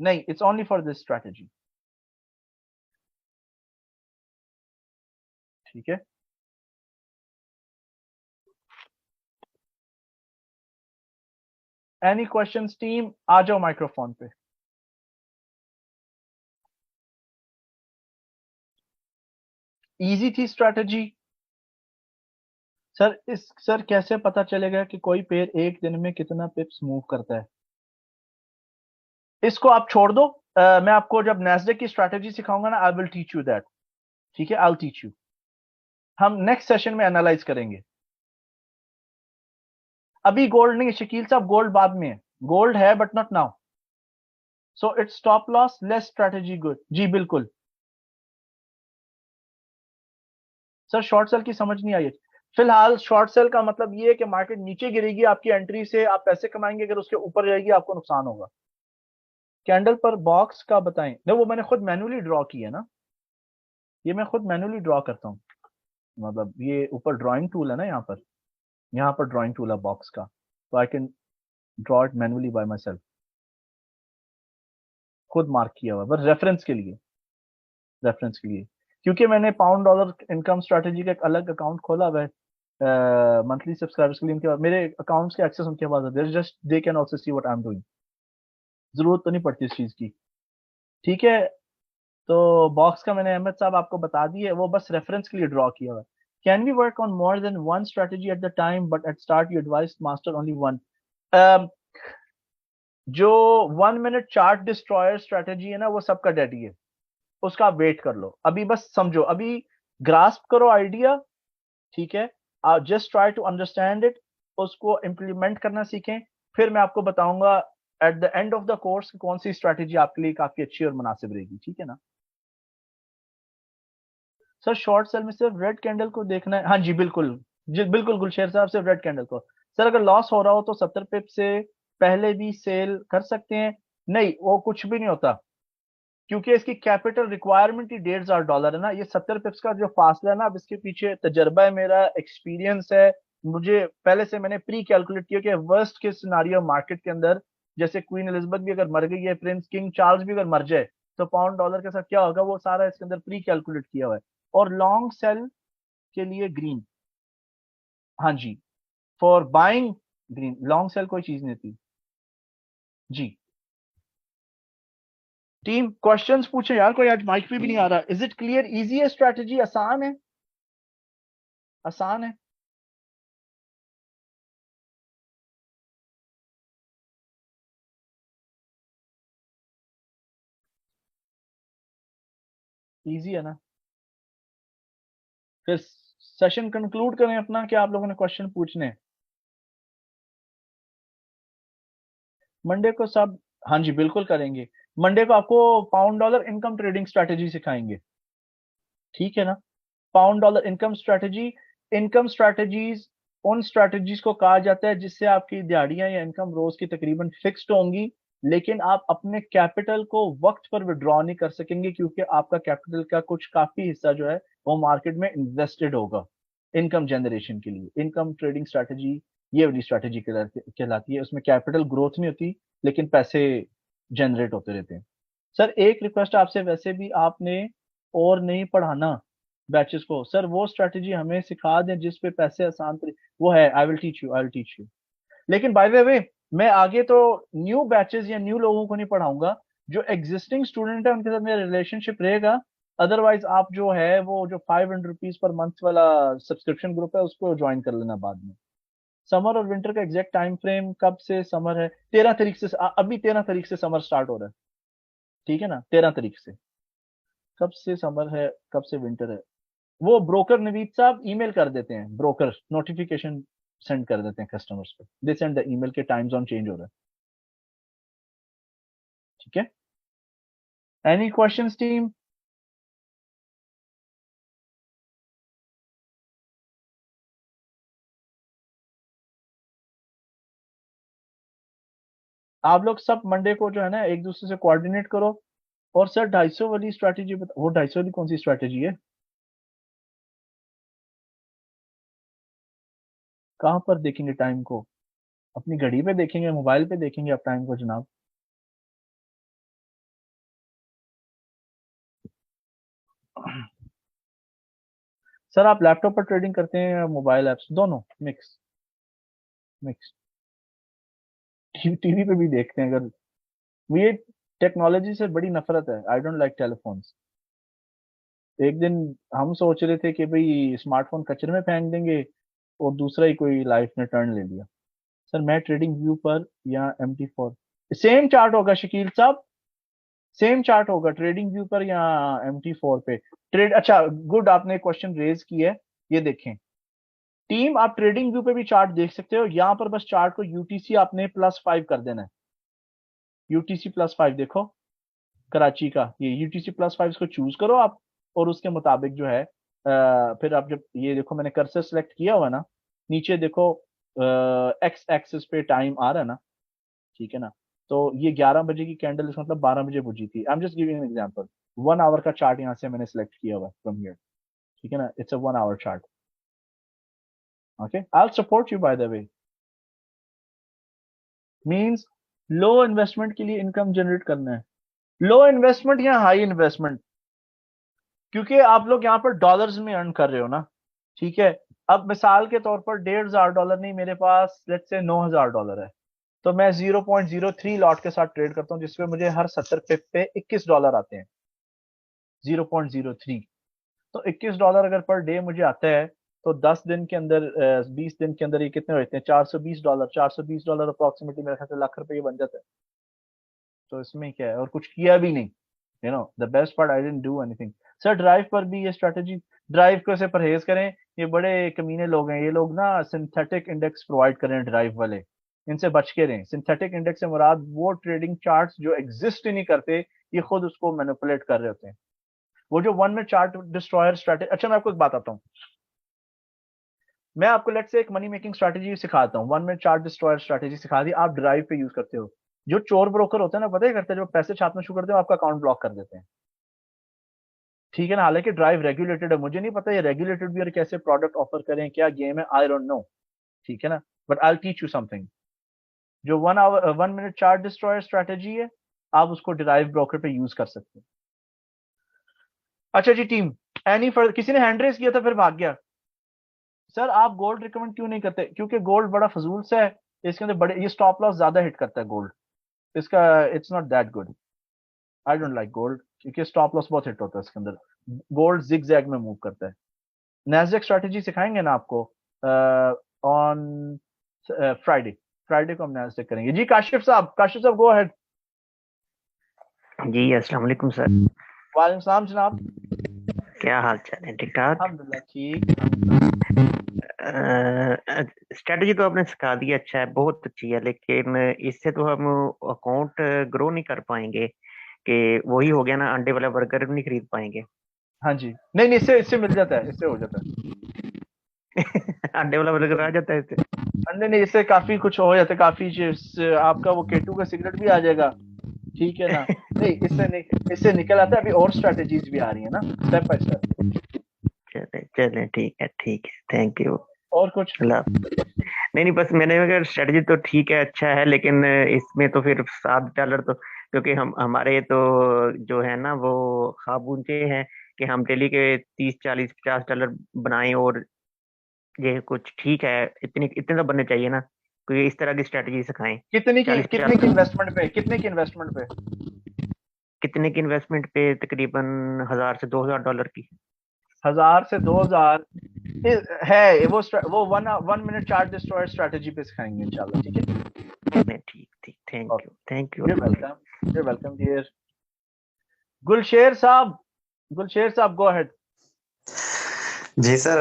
नहीं, it's only for this strategy, ठीक है। एनी क्वेश्चंस टीम, आ जाओ microphone पे। इजी थी स्ट्रैटेजी। सर कैसे पता चलेगा कि कोई पेयर एक दिन में कितना पिप्स मूव करता है। इसको आप छोड़ दो। मैं आपको जब नेस्डेक की स्ट्रैटेजी सिखाऊंगा ना, I will teach you that, ठीक है, आई विल टीच यू। हम नेक्स्ट सेशन में एनालाइज करेंगे। अभी गोल्ड नहीं, शकील साहब गोल्ड बाद में है। गोल्ड है but not now. So it's stop loss less strategy good, जी बिल्कुल। सर शॉर्ट सेल की समझ नहीं आई है। फिलहाल शॉर्ट सेल का मतलब ये है कि मार्केट नीचे गिरेगी, आपकी एंट्री से आप पैसे कमाएंगे, अगर उसके ऊपर जाएगी आपको नुकसान होगा। कैंडल पर बॉक्स का बताएं, नहीं वो मैंने खुद मैन्युअली ड्रॉ किया ना, ये मैं खुद मैन्युअली ड्रॉ करता हूँ। मतलब ये ऊपर ड्राइंग टूल है ना, यहाँ पर ड्राइंग टूल है बॉक्स का, तो I can draw it manually bye my self. खुद मार्क किया हुआ बस रेफरेंस के लिए, रेफरेंस के लिए। क्योंकि मैंने पाउंड डॉलर इनकम स्ट्रैटेजी का एक अलग अकाउंट खोला हुआ है मंथली सब्सक्राइबर्स के लिए। उनके मेरे अकाउंट्स के एक्सेस उनके पास है, just they can also see what I am doing. जरूरत तो नहीं पड़ती इस चीज की, ठीक है। तो बॉक्स का मैंने अहमद साहब आपको बता दी है, वो बस रेफरेंस के लिए ड्रॉ किया हुआ है। Can we work on more than one strategy at the time, but at start you advise master only one. जो 1 मिनट चार्ट डिस्ट्रॉयर स्ट्रेटेजी है ना, वो सबका डैडी है, उसका आप वेट कर लो। अभी बस समझो, अभी ग्रास्प करो आइडिया, ठीक है। आप just try to understand it, उसको इम्प्लीमेंट करना सीखें। फिर मैं आपको बताऊंगा at the end of the course कौन सी स्ट्रेटेजी आपके लिए काफी अच्छी और मुनासिब रहेगी, ठीक है ना। सर शॉर्ट सेल में सिर्फ रेड कैंडल को देखना है, हाँ जी बिल्कुल, जी बिल्कुल गुलशेर साहब, सिर्फ रेड कैंडल को। सर अगर लॉस हो रहा हो तो 70 पिप से पहले भी सेल कर सकते हैं। नहीं, वो कुछ भी नहीं होता, क्योंकि इसकी कैपिटल रिक्वायरमेंट ही $1,500 है ना। ये 70 पिप्स का जो फासला है ना, अब इसके पीछे तजर्बा है मेरा, एक्सपीरियंस है। मुझे पहले से मैंने प्री कैलकुलेट किया कि वर्स्ट के सिनारियो मार्केट के अंदर, जैसे क्वीन एलिजाबेथ भी अगर मर गई है, प्रिंस किंग चार्ल्स भी अगर मर जाए, तो पाउंड डॉलर के साथ क्या होगा, वो सारा इसके अंदर प्री कैलकुलेट किया हुआ है। और लॉन्ग सेल के लिए ग्रीन, हाँ जी, for buying green, long sell कोई चीज नहीं थी जी। टीम क्वेश्चंस पूछे यार, कोई आज माइक पे भी नहीं आ रहा। इज इट क्लियर, इजी है स्ट्रैटेजी, आसान है, आसान है, इजी है ना। फिर सेशन कंक्लूड करें अपना, क्या आप लोगों ने क्वेश्चन पूछने हैं? मंडे को सब, हाँ जी बिल्कुल करेंगे। मंडे को आपको pound dollar income trading strategy सिखाएंगे, ठीक है ना। Pound dollar income strategy, income strategies उन स्ट्रेटेजीज को कहा जाता है जिससे आपकी दिहाड़ियां या इनकम रोज की तकरीबन फिक्स्ड होंगी, लेकिन आप अपने कैपिटल को वक्त पर विड्रॉ नहीं कर सकेंगे, क्योंकि आपका कैपिटल का कुछ काफी हिस्सा जो है वो मार्केट में इन्वेस्टेड होगा इनकम जनरेशन के लिए। इनकम ट्रेडिंग स्ट्रेटेजी ये वाली स्ट्रेटेजी कहलाती है, उसमें कैपिटल ग्रोथ नहीं होती लेकिन पैसे जनरेट होते रहते हैं। सर एक रिक्वेस्ट आपसे, वैसे भी आपने और नहीं पढ़ाना बैचेस को, सर वो स्ट्रेटेजी हमें सिखा दें जिस पे पैसे आसान तरीके, वो है I will teach you, I will teach you. लेकिन बाय द वे मैं आगे तो न्यू बैचेस या न्यू लोगों को नहीं पढ़ाऊंगा, जो एग्जिस्टिंग स्टूडेंट है उनके साथ मेरा रिलेशनशिप रहेगा। अदरवाइज आप जो है वो जो ₹500 पर मंथ वाला सब्सक्रिप्शन ग्रुप है उसको ज्वाइन कर लेना बाद में। समर और विंटर का एग्जैक्ट टाइम फ्रेम कब से समर है? 13 तारीख से, अभी 13 तारीख से समर स्टार्ट हो रहा है, ठीक है ना, 13 तारीख से। कब से समर है कब से विंटर है, वो ब्रोकर नवीद साहब ईमेल कर देते हैं, ब्रोकर नोटिफिकेशन सेंड कर देते हैं कस्टमर्स पे, दे सेंड द ईमेल के टाइम जोन चेंज हो रहा है, ठीक है। Any questions team? आप लोग सब मंडे को जो है ना एक दूसरे से कोऑर्डिनेट करो। और सर 250 वाली स्ट्रैटेजी वो 250 वाली कौन सी स्ट्रैटेजी है? कहाँ पर देखेंगे टाइम को? अपनी घड़ी पे देखेंगे, मोबाइल पे देखेंगे आप टाइम को जनाब? सर आप लैपटॉप पर ट्रेडिंग करते हैं या मोबाइल एप्स, दोनों मिक्स? मिक्स। टीवी पे भी देखते हैं अगर। मुझे टेक्नोलॉजी से बड़ी नफरत है, आई डोंट लाइक टेलीफोन्स। एक दिन हम सोच रहे थे कि भाई स्मार्टफोन कचरे में फेंक देंगे, और दूसरा ही कोई लाइफ ने टर्न ले लिया। सर मैं ट्रेडिंग व्यू पर या MT4, सेम चार्ट होगा शकील साहब, सेम चार्ट होगा ट्रेडिंग व्यू पर या MT4 पे। ट्रेड, अच्छा गुड, आपने क्वेश्चन रेज किया है। ये देखें टीम, आप ट्रेडिंग व्यू पे भी चार्ट देख सकते हो, यहाँ पर बस चार्ट को यूटीसी आपने +5 कर देना है। यूटीसी +5 देखो, कराची का ये यूटीसी +5 इसको चूज करो आप, और उसके मुताबिक जो है फिर आप जब ये देखो मैंने कर्सर सेलेक्ट किया हुआ है ना, नीचे देखो एक्स एक्सिस पे टाइम आ रहा है ना, ठीक है ना। तो ये 11 बजे की कैंडल, इसका मतलब 12 बजे बुझी थी। I am just giving an example. 1 hour का चार्ट यहाँ से मैंने सेलेक्ट किया हुआ है फ्रॉम हियर, ठीक है ना, it's a 1 hour chart. Okay, I support you by the way. Means low investment के लिए इनकम जनरेट करना है, लो इन्वेस्टमेंट या हाई इन्वेस्टमेंट, क्योंकि आप लोग यहाँ पर डॉलर्स में अर्न कर रहे हो ना, ठीक है। अब मिसाल के तौर पर $1,500 नहीं, मेरे पास लेट्स से $9,000 है, तो मैं 0.03 लॉट के साथ ट्रेड करता हूँ, जिसपे मुझे हर 70 पिप पे $21 आते हैं। 0.03, तो $21 अगर पर डे मुझे आता है, तो 10 दिन के अंदर 20 दिन के अंदर ये कितने होते हैं? $420, $420 अप्रोक्सीमेटली मेरे ख्याल से ₹1,00,000 बन जाता है। तो इसमें क्या है, और कुछ किया भी नहीं, you know the best part, I didn't do anything. Sir drive पर भी ये स्ट्रेटेजी, ड्राइव को से परहेज करें, ये बड़े कमीने लोग हैं, ये लोग ना सिंथेटिक इंडेक्स प्रोवाइड करें ड्राइव वाले, इनसे बच के रहें। सिंथेटिक इंडेक्स से मुराद वो ट्रेडिंग चार्ट्स जो एग्जिस्ट ही नहीं करते, ये खुद उसको मैनिपुलेट कर रहे होते हैं। वो जो वन में चार्ट डिस्ट्रॉयर स्ट्रेटेजी, अच्छा मैं आपको एक बात आता हूँ, मैं आपको लेट से एक मनी मेकिंग स्ट्रेटेजी सिखाता हूँ, वन में चार्ट डिस्ट्रॉयर स्ट्रेटेजी सिखा दी, आप ड्राइव पे यूज करते हो। जो चोर ब्रोकर होते हैं ना, पता ही करते हैं, जो पैसे छापना शुरू करते हैं आपका अकाउंट ब्लॉक कर देते हैं, ठीक है ना। हालांकि ड्राइव रेगुलेटेड है, मुझे नहीं पता ये रेगुलेटेड भी और कैसे प्रोडक्ट ऑफर करें, क्या गेम है, आई डोंट नो, ठीक है ना। But I teach you something. जो 1 मिनट चार्ट डिस्ट्रॉयर स्ट्रेटेजी है, आप उसको ड्राइव ब्रोकर पे यूज कर सकते हैं। अच्छा जी टीम, एनी फर्दर, किसी ने हैंड रेस किया था फिर भाग गया। सर आप गोल्ड रिकमेंड क्यों नहीं करते? क्योंकि गोल्ड बड़ा फजूल सा है, इसके अंदर बड़े ये स्टॉप लॉस ज्यादा हिट करता है गोल्ड, इसका it's not that good. I don't like gold, क्योंकि स्टॉप लॉस बहुत हिट होता है इसके अंदर, गोल्ड जिग जैग में मूव करता है। नैस्डैक स्ट्रेटेजी सिखाएंगे ना आपको ऑन फ्राइडे, फ्राइडे को हम नैस्डैक करेंगे जी। काशिफ साहब, काशिफ साहब गो अहेड। जी अस्सलाम वालेकुम सर। वालेकुम सलाम जनाब। क्या हाल चाल है? ठीक ठाक। अल्हम्दुलिल्लाह ठीक, अल्हम्दुलिल्लाह। स्ट्रेटजी तो आपने सिखा दी, अच्छा है, बहुत अच्छी है, लेकिन इससे तो हम अकाउंट ग्रो नहीं कर पाएंगे कि वही हो गया ना, अंडे वाला बर्गर नहीं खरीद पाएंगे। हाँ जी, नहीं नहीं, इससे इससे मिल जाता है, इससे हो जाता है। अंडे वाला बर्गर आ जाता है इससे। नहीं नहीं, इससे काफी कुछ हो जाता है, काफी आपका वो केटू का सिगरेट भी आ जाएगा, ठीक है ना। नहीं, इससे नहीं, इससे निकल आता है। अभी और स्ट्रेटेजीज भी आ रही है ना, स्टेप बाय स्टेप। चले चले, ठीक है, ठीक है, थैंक यू। और कुछ? अल्लाह। नहीं नहीं, बस मैंने अगर स्ट्रेटजी तो ठीक है, अच्छा है, लेकिन इसमें तो फिर $7 तो, क्योंकि हम हमारे तो जो है ना वो ख्वाब ऊंचे हैं कि हम डेली के 30 40 $50 बनाएं, और ये कुछ ठीक है, इतनी इतने तो बनने चाहिए ना, क्योंकि इस तरह की स्ट्रेटजी सिखाएं। चालीस कितने की चालीस इन्वेस्टमेंट पे, कितने की इन्वेस्टमेंट पे? कितने की इन्वेस्टमेंट पे? तकरीबन $1000 से $2000 की। 1000 से 2000 है वो वो 1 मिनट चार्ट डिस्ट्रॉयर स्ट्रेटेजी पे सिखाएंगे इंशाल्लाह, ठीक है। नहीं, ठीक ठीक, thank you, thank you. You welcome, you welcome dear. Gulsher साहब, गुलशेर साहब गो अहेड। जी सर,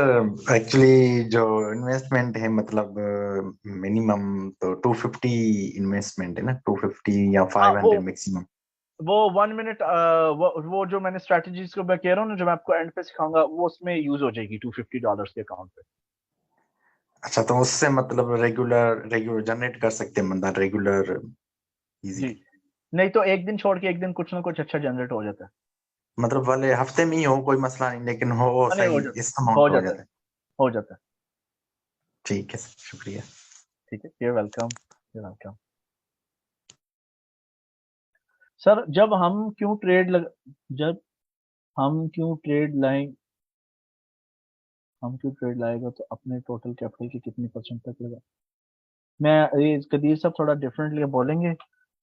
एक्चुअली जो इन्वेस्टमेंट है मतलब मिनिमम तो 250 इन्वेस्टमेंट है ना, 250 या हाँ, 500 मैक्सिमम। वो 1 मिनट, वो जो मैंने स्ट्रेटजीज को मैं कह रहा हूँ ना, जो मैं आपको एंड पे सिखाऊंगा, वो उसमें यूज हो जाएगी $250 के अकाउंट पे। अच्छा, तो उससे मतलब रेगुलर रेगुलर जनरेट कर सकते हैं बंदा रेगुलर जी, इजीली? नहीं तो एक दिन छोड़ के एक दिन कुछ ना कुछ अच्छा जनरेट हो जाता है। मतलब वाले हफ्ते में ही हो कोई मसला नहीं, लेकिन हो हाँ, नहीं हो सही जाता इस है, अमाउंट हो हो जाता है, जाता है। हो जाता है। ठीक है सर, शुक्रिया। ठीक है, you're welcome, you're welcome. Sir जब हम क्यों ट्रेड लाएं हम क्यों ट्रेड लाएगा तो अपने टोटल कैपिटल की कितनी परसेंट तक लगा? मैं ये कदीर साहब थोड़ा डिफरेंटली बोलेंगे।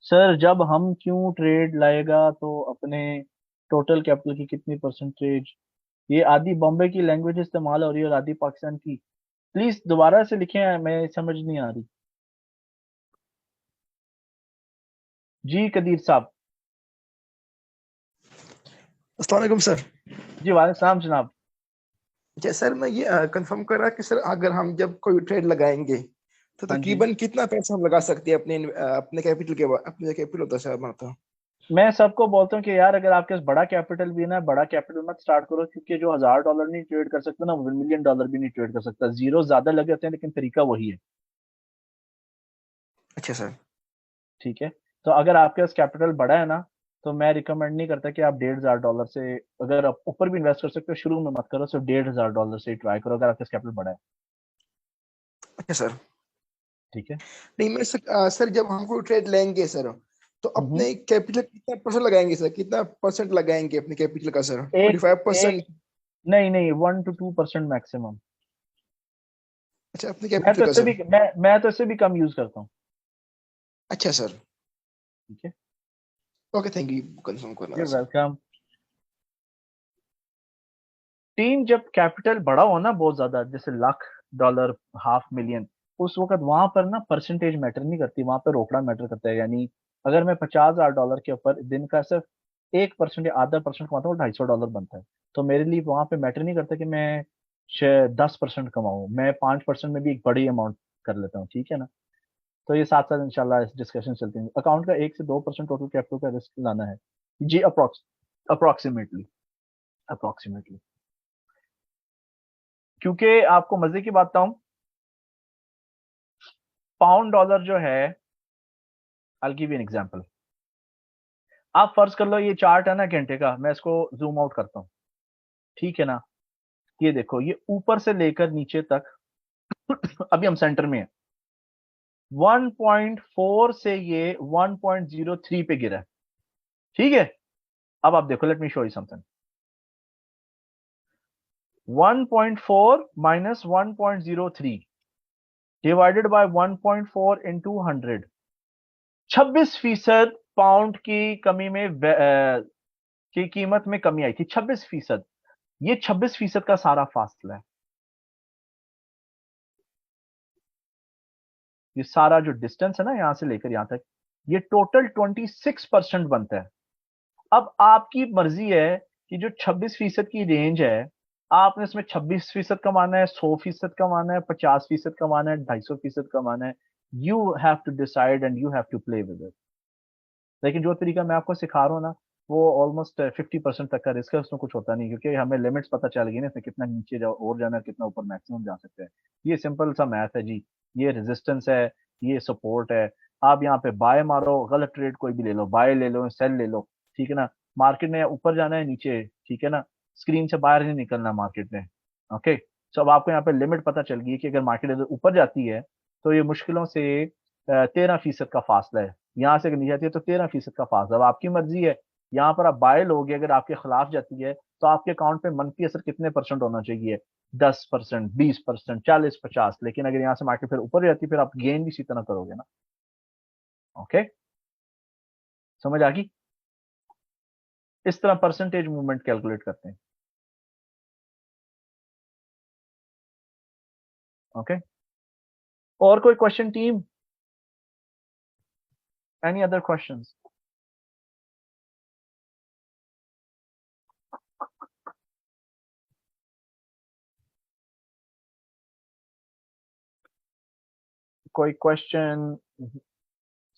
सर, जब हम क्यों ट्रेड लाएगा तो अपने टोटल कैपिटल की कितनी परसेंटेज, ये आधी बॉम्बे की लैंग्वेज इस्तेमाल हो रही है और आधी पाकिस्तान की। प्लीज दोबारा से लिखें, मैं समझ नहीं आ रही। जी कदीर साहब। अस्सलाम वालेकुम सर। जी वालेकुम सलाम जनाब। क्या सर, मैं ये कंफर्म कर रहा कि सर अगर हम जब कोई ट्रेड लगाएंगे तो हाँ जी, तकरीबन कितना पैसा हम लगा सकते हैं अपने कैपिटल के बाद, अपने कैपिटल होता है सर हमारा। मैं सबको बोलता हूँ कि यार अगर आपके पास बड़ा कैपिटल भी है ना, बड़ा कैपिटल मत स्टार्ट करो, क्योंकि जो $1000 नहीं ट्रेड कर सकता ना, वो $1 मिलियन भी नहीं ट्रेड कर सकता। जीरो ज्यादा लगे होते हैं, लेकिन तरीका वही है। अच्छा सर। ठीक है, तो अगर आपके पास कैपिटल बड़ा है ना, तो मैं रिकमेंड नहीं करता कि आप $1500 से, अगर आप ऊपर भी इन्वेस्ट कर सकते हो, शुरू में मत करो, सिर्फ $1500 से ही ट्राई करो अगर आपके पास कैपिटल बड़ा है। अच्छा सर। ठीक है। नहीं मैं सर जब हम कोई ट्रेड लेंगे सर, तो हम्म। अपने कैपिटल कितना परसेंट लगाएंगे सर, कितना परसेंट लगाएंगे अपने कैपिटल का सर? ट्वेंटी एक फाइव एक परसेंट नहीं नहीं, 1 to 2% मैक्सिमम। अच्छा, अपने कैपिटल का सर। मैं तो इससे भी कम यूज करता हूँ। अच्छा सर। ठीक है, ओके, थैंक यू कंफर्म करना ये था सर। वेलकम। टीम जब कैपिटल बड़ा हो ना, बहुत ज्यादा, जैसे $1,00,000, 500,000, उस वक्त वहां पर ना परसेंटेज मैटर नहीं करती, वहां पर रोकड़ा मैटर करता है। यानी अगर मैं $50,000 के ऊपर दिन का सिर्फ 1% या आधा परसेंट कमाता हूँ, $250 बनता है। तो मेरे लिए वहां पे मैटर नहीं करता कि मैं 10% कमाऊं, मैं 5% में भी एक बड़ी अमाउंट कर लेता हूँ, ठीक है ना। तो ये साथ साथ इंशाल्लाह इस डिस्कशन चलती है। अकाउंट का 1 से 2% टोटल कैपिटल का रिस्क लाना है जी, अप्रोक्सीमेटली, अप्रोक्सीमेटली। क्योंकि आपको मजे की बात बताऊं, पाउंड डॉलर जो है, I give you an example. आप फर्ज कर लो ये चार्ट है ना घंटे का, मैं इसको जूम आउट करता हूं, ठीक है ना। ये देखो, ये ऊपर से लेकर नीचे तक अभी हम सेंटर में है। 1.4 से ये 1.03 पे गिरा है, ठीक है। अब आप देखो, let me show you something. 1.4 minus 1.03 divided by 1.4 into 100, 26% pound की कमी में की कीमत में कमी आई थी, 26%। ये 26% का सारा फासला है, ये सारा जो डिस्टेंस है ना यहां से लेकर यहां तक, ये टोटल 26% बनता है। अब आपकी मर्जी है कि जो 26% की रेंज है, आपने इसमें 26% कमाना है, 100% कमाना है, 50% कमाना है, 250% कमाना है, you have to decide and you have to play with it. लेकिन जो तरीका मैं आपको सिखा रहा हूँ ना, वो ऑलमोस्ट 50% तक का रिस्क है, उसमें कुछ होता नहीं, क्योंकि हमें लिमिट्स पता चल गई ना, इसमें कितना नीचे जाओ और जाना है, कितना ऊपर मैक्सिमम जा सकते हैं। ये सिंपल सा मैथ है जी। ये रेजिस्टेंस है, ये सपोर्ट है। आप यहाँ पे बाय मारो, गलत ट्रेड कोई भी ले लो, बाय ले लो, सेल ले लो, ठीक है ना। मार्केट ने ऊपर जाना है, नीचे, ठीक है ना, स्क्रीन से बाहर नहीं निकलना मार्केट ने। ओके, तो अब आपको यहाँ पे लिमिट पता चल गई है कि अगर मार्केट इधर ऊपर जाती है तो ये मुश्किलों से 13% का फासला है। यहाँ से अगर नीचे आती है तो 13% का फासला। अब आपकी मर्जी है, यहाँ पर आप बाय लोगे, अगर आपके खिलाफ जाती है तो आपके अकाउंट पे मनफी असर कितने परसेंट होना चाहिए? 10%, 20%, 40, 50। लेकिन अगर यहाँ से मार्केट फिर ऊपर जाती है, फिर आप गेन भी इसी तरह करोगे ना। ओके, समझ आ गई? इस तरह परसेंटेज मूवमेंट कैलकुलेट करते हैं। ओके, और कोई question team? Any other questions? कोई क्वेश्चन?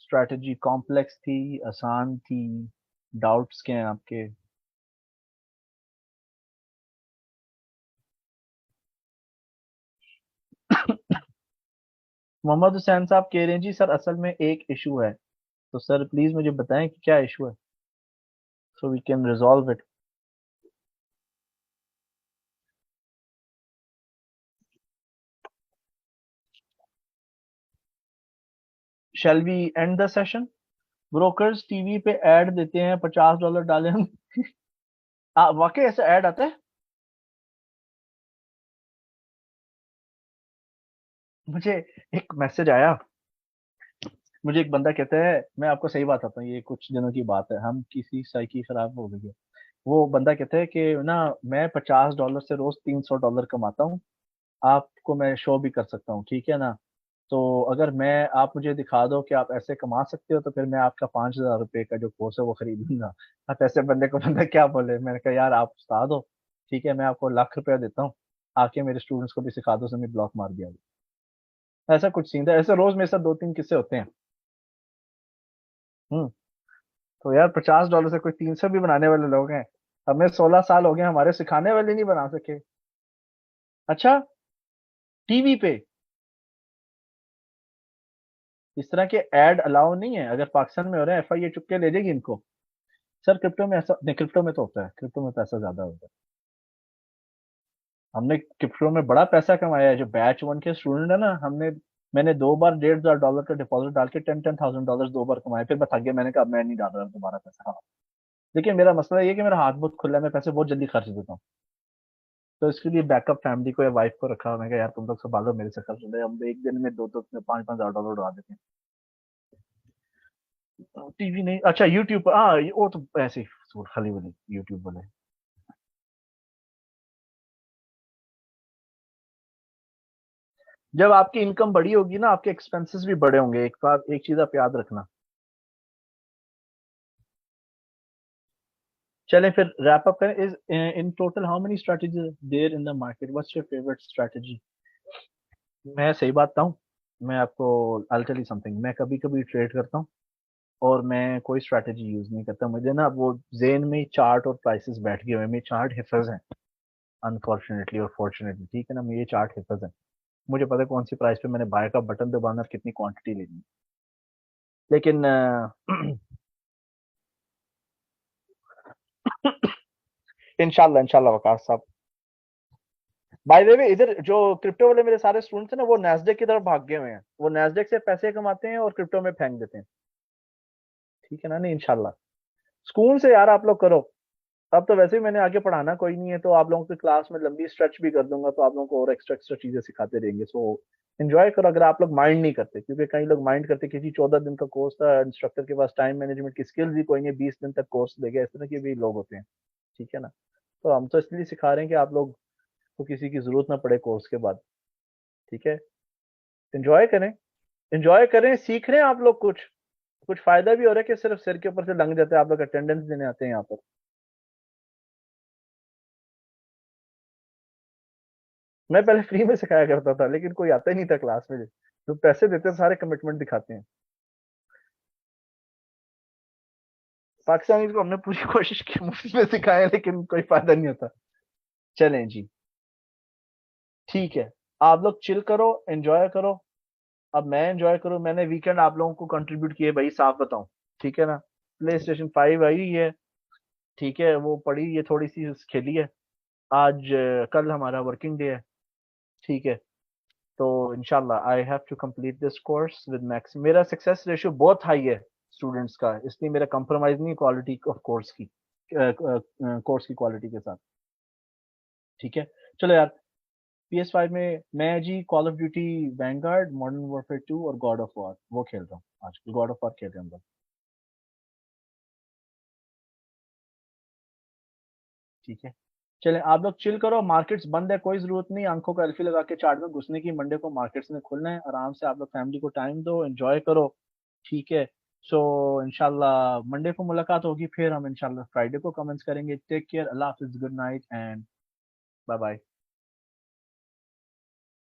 स्ट्रैटेजी कॉम्प्लेक्स थी, आसान थी, डाउट्स क्या हैं आपके? मोहम्मद हुसैन साहब कह रहे हैं जी सर असल में एक इशू है, तो सर प्लीज मुझे बताएं कि क्या इशू है, so we can resolve it. Shall we end the session? Brokers TV पे ऐड देते हैं, $50 डाले हम। वाकई ऐसा ऐड आता है? मुझे एक मैसेज आया, मुझे एक बंदा कहता है, मैं आपको सही बात बताता हूँ, ये कुछ दिनों की बात है, हम किसी साइकी खराब हो गई है। वो बंदा कहता है कि ना, मैं $50 से रोज $300 कमाता हूँ, आपको मैं शो भी कर सकता हूँ, ठीक है ना। तो अगर मैं, आप मुझे दिखा दो कि आप ऐसे कमा सकते हो, तो फिर मैं आपका $5000 का जो कोर्स है वो खरीद लूंगा। अब ऐसे बंदे को बंदा क्या बोले? मैंने कहा यार आप उस्ताद हो, ठीक है, मैं आपको ₹1,00,000 देता हूँ, आके मेरे स्टूडेंट्स को भी सिखा दो। उसने ब्लॉक मार दिया। ऐसा कुछ सीन था, ऐसे रोज मेरे साथ 2-3 किस्से होते हैं। हम्म। तो यार $50 से कोई 300 भी बनाने वाले लोग हैं। हमें 16 साल हो गए, हमारे सिखाने वाले नहीं बना सके। अच्छा, टीवी पे इस तरह के ऐड अलाउ नहीं है? अगर पाकिस्तान में हो रहे हैं, एफआईए चुप के ले जाएगी इनको। सर क्रिप्टो में ऐसा नहीं, क्रिप्टो में तो होता है, क्रिप्टो में पैसा ज्यादा होता है। हमने क्रिप्टो में बड़ा पैसा कमाया है। जो बैच 1 के स्टूडेंट है ना, मैंने 2 बार $1,500 का डिपॉजिट डाल के $10,000 2 बार कमाए। फिर मैं थक गया, मैंने कहा अब मैं नहीं डाल रहा दोबारा पैसा। हाँ, लेकिन मेरा मसला ये है कि मेरा हाथ बहुत खुला है, मैं पैसे बहुत जल्दी खर्च देता हूँ। तो इसके लिए बैकअप फैमिली को या वाइफ को रखा। मैं कहा यार तुम लोग संभालो, मेरे से खर्च होता है, हम एक दिन में 2-5 $5,000 उड़ा देते हैं। टीवी नहीं, अच्छा यूट्यूब पर, हाँ वो तो ऐसे ही खाली वाली यूट्यूब वाले। जब आपकी इनकम बड़ी होगी ना, आपके एक्सपेंसेस भी बड़े होंगे। एक बात, एक चीज आप याद रखना। चलें फिर रैप अप करें। Is in total how many strategies there in the market? What's your favourite strategy? मैं सही बात बताऊं, मैं आपको आई टेल यू समथिंग, मैं कभी कभी ट्रेड करता हूँ और मैं कोई स्ट्रैटेजी यूज नहीं करता। मुझे ना वो जेन में चार्ट और प्राइसेस बैठ गए हुए हैं। मेरे चार्ट हिफज हैं, अनफॉर्चुनेटली और फॉर्चुनेटली, ठीक है ना, मेरे चार्ट हिफज हैं। मुझे पता है कौन सी प्राइस पे मैंने बाय का बटन दबाना और कितनी क्वांटिटी लेनी है। लेकिन इंशाल्लाह इंशाल्लाह वकास साहब। बाय द वे, इधर जो क्रिप्टो वाले मेरे सारे स्टूडेंट्स हैं ना, वो नैस्डैक की तरफ भाग गए हुए हैं। वो नैस्डैक से पैसे कमाते हैं और क्रिप्टो में फेंक देते हैं, ठीक है ना। नहीं इंशाल्लाह, स्कूल से यार आप लोग करो। अब तो वैसे ही मैंने आगे पढ़ाना कोई नहीं है, तो आप लोगों की क्लास में लंबी स्ट्रेच भी कर दूंगा, तो आप लोगों को और एक्स्ट्रा एक्स्ट्रा चीजें सिखाते रहेंगे। सो एंजॉय करो, अगर आप लोग माइंड नहीं करते, क्योंकि कई लोग माइंड करते कि जी 14 दिन का कोर्स था, इंस्ट्रक्टर के पास टाइम मैनेजमेंट की स्किल्स भी कोई नहीं, 20 दिन तक कोर्स ले गया, इस तरह के भी लोग होते हैं, ठीक है ना। तो हम तो इसलिए सिखा रहे हैं कि आप लोग को किसी की जरूरत ना पड़े कोर्स के बाद, ठीक है। एंजॉय करें, एंजॉय करें, सीख रहे हैं आप लोग, कुछ कुछ फायदा भी हो रहा है कि सिर्फ सिर के ऊपर से लंघ जाते हैं आप लोग, अटेंडेंस देने आते हैं यहाँ पर। मैं पहले फ्री में सिखाया करता था, लेकिन कोई आता ही नहीं था क्लास में। जो पैसे देते हैं सारे कमिटमेंट दिखाते हैं। पाकिस्तानी को हमने पूरी कोशिश की मुफ्त में सिखाए, लेकिन कोई फायदा नहीं होता। चलें जी, ठीक है, आप लोग चिल करो, एंजॉय करो। अब मैं एंजॉय करूं, मैंने वीकेंड आप लोगों को कंट्रीब्यूट किए भाई, साफ बताऊं, ठीक है ना। प्ले स्टेशन 5 आई हुई है, ठीक है, वो पड़ी, ये थोड़ी सी खेली है। आज कल हमारा वर्किंग डे है, ठीक है। तो इंशाल्लाह I have to complete this course with max. मेरा सक्सेस रेशियो बहुत हाई है स्टूडेंट्स का, इसलिए मेरा कंप्रोमाइज नहीं क्वालिटी ऑफ कोर्स की, कोर्स की क्वालिटी के साथ, ठीक है। चलो यार, PS5 में मैं जी Call of Duty Vanguard, Modern Warfare 2 और गॉड ऑफ वॉर वो खेल रहा हूँ आजकल। गॉड ऑफ वॉर खेल रहे हैं हम लोग, ठीक है। चले, आप लोग चिल करो, मार्केट्स बंद है, कोई जरूरत नहीं आंखों का एल्फी लगा के चार्ट में घुसने की। मंडे को मार्केट्स में खुलना है, आराम से आप लोग फैमिली को टाइम दो, एंजॉय करो, ठीक है। सो इंशाल्लाह मंडे को मुलाकात होगी, फिर हम इंशाल्लाह फ्राइडे को कमेंट्स करेंगे। टेक केयर, अल्लाह हाफिज, good night and bye bye.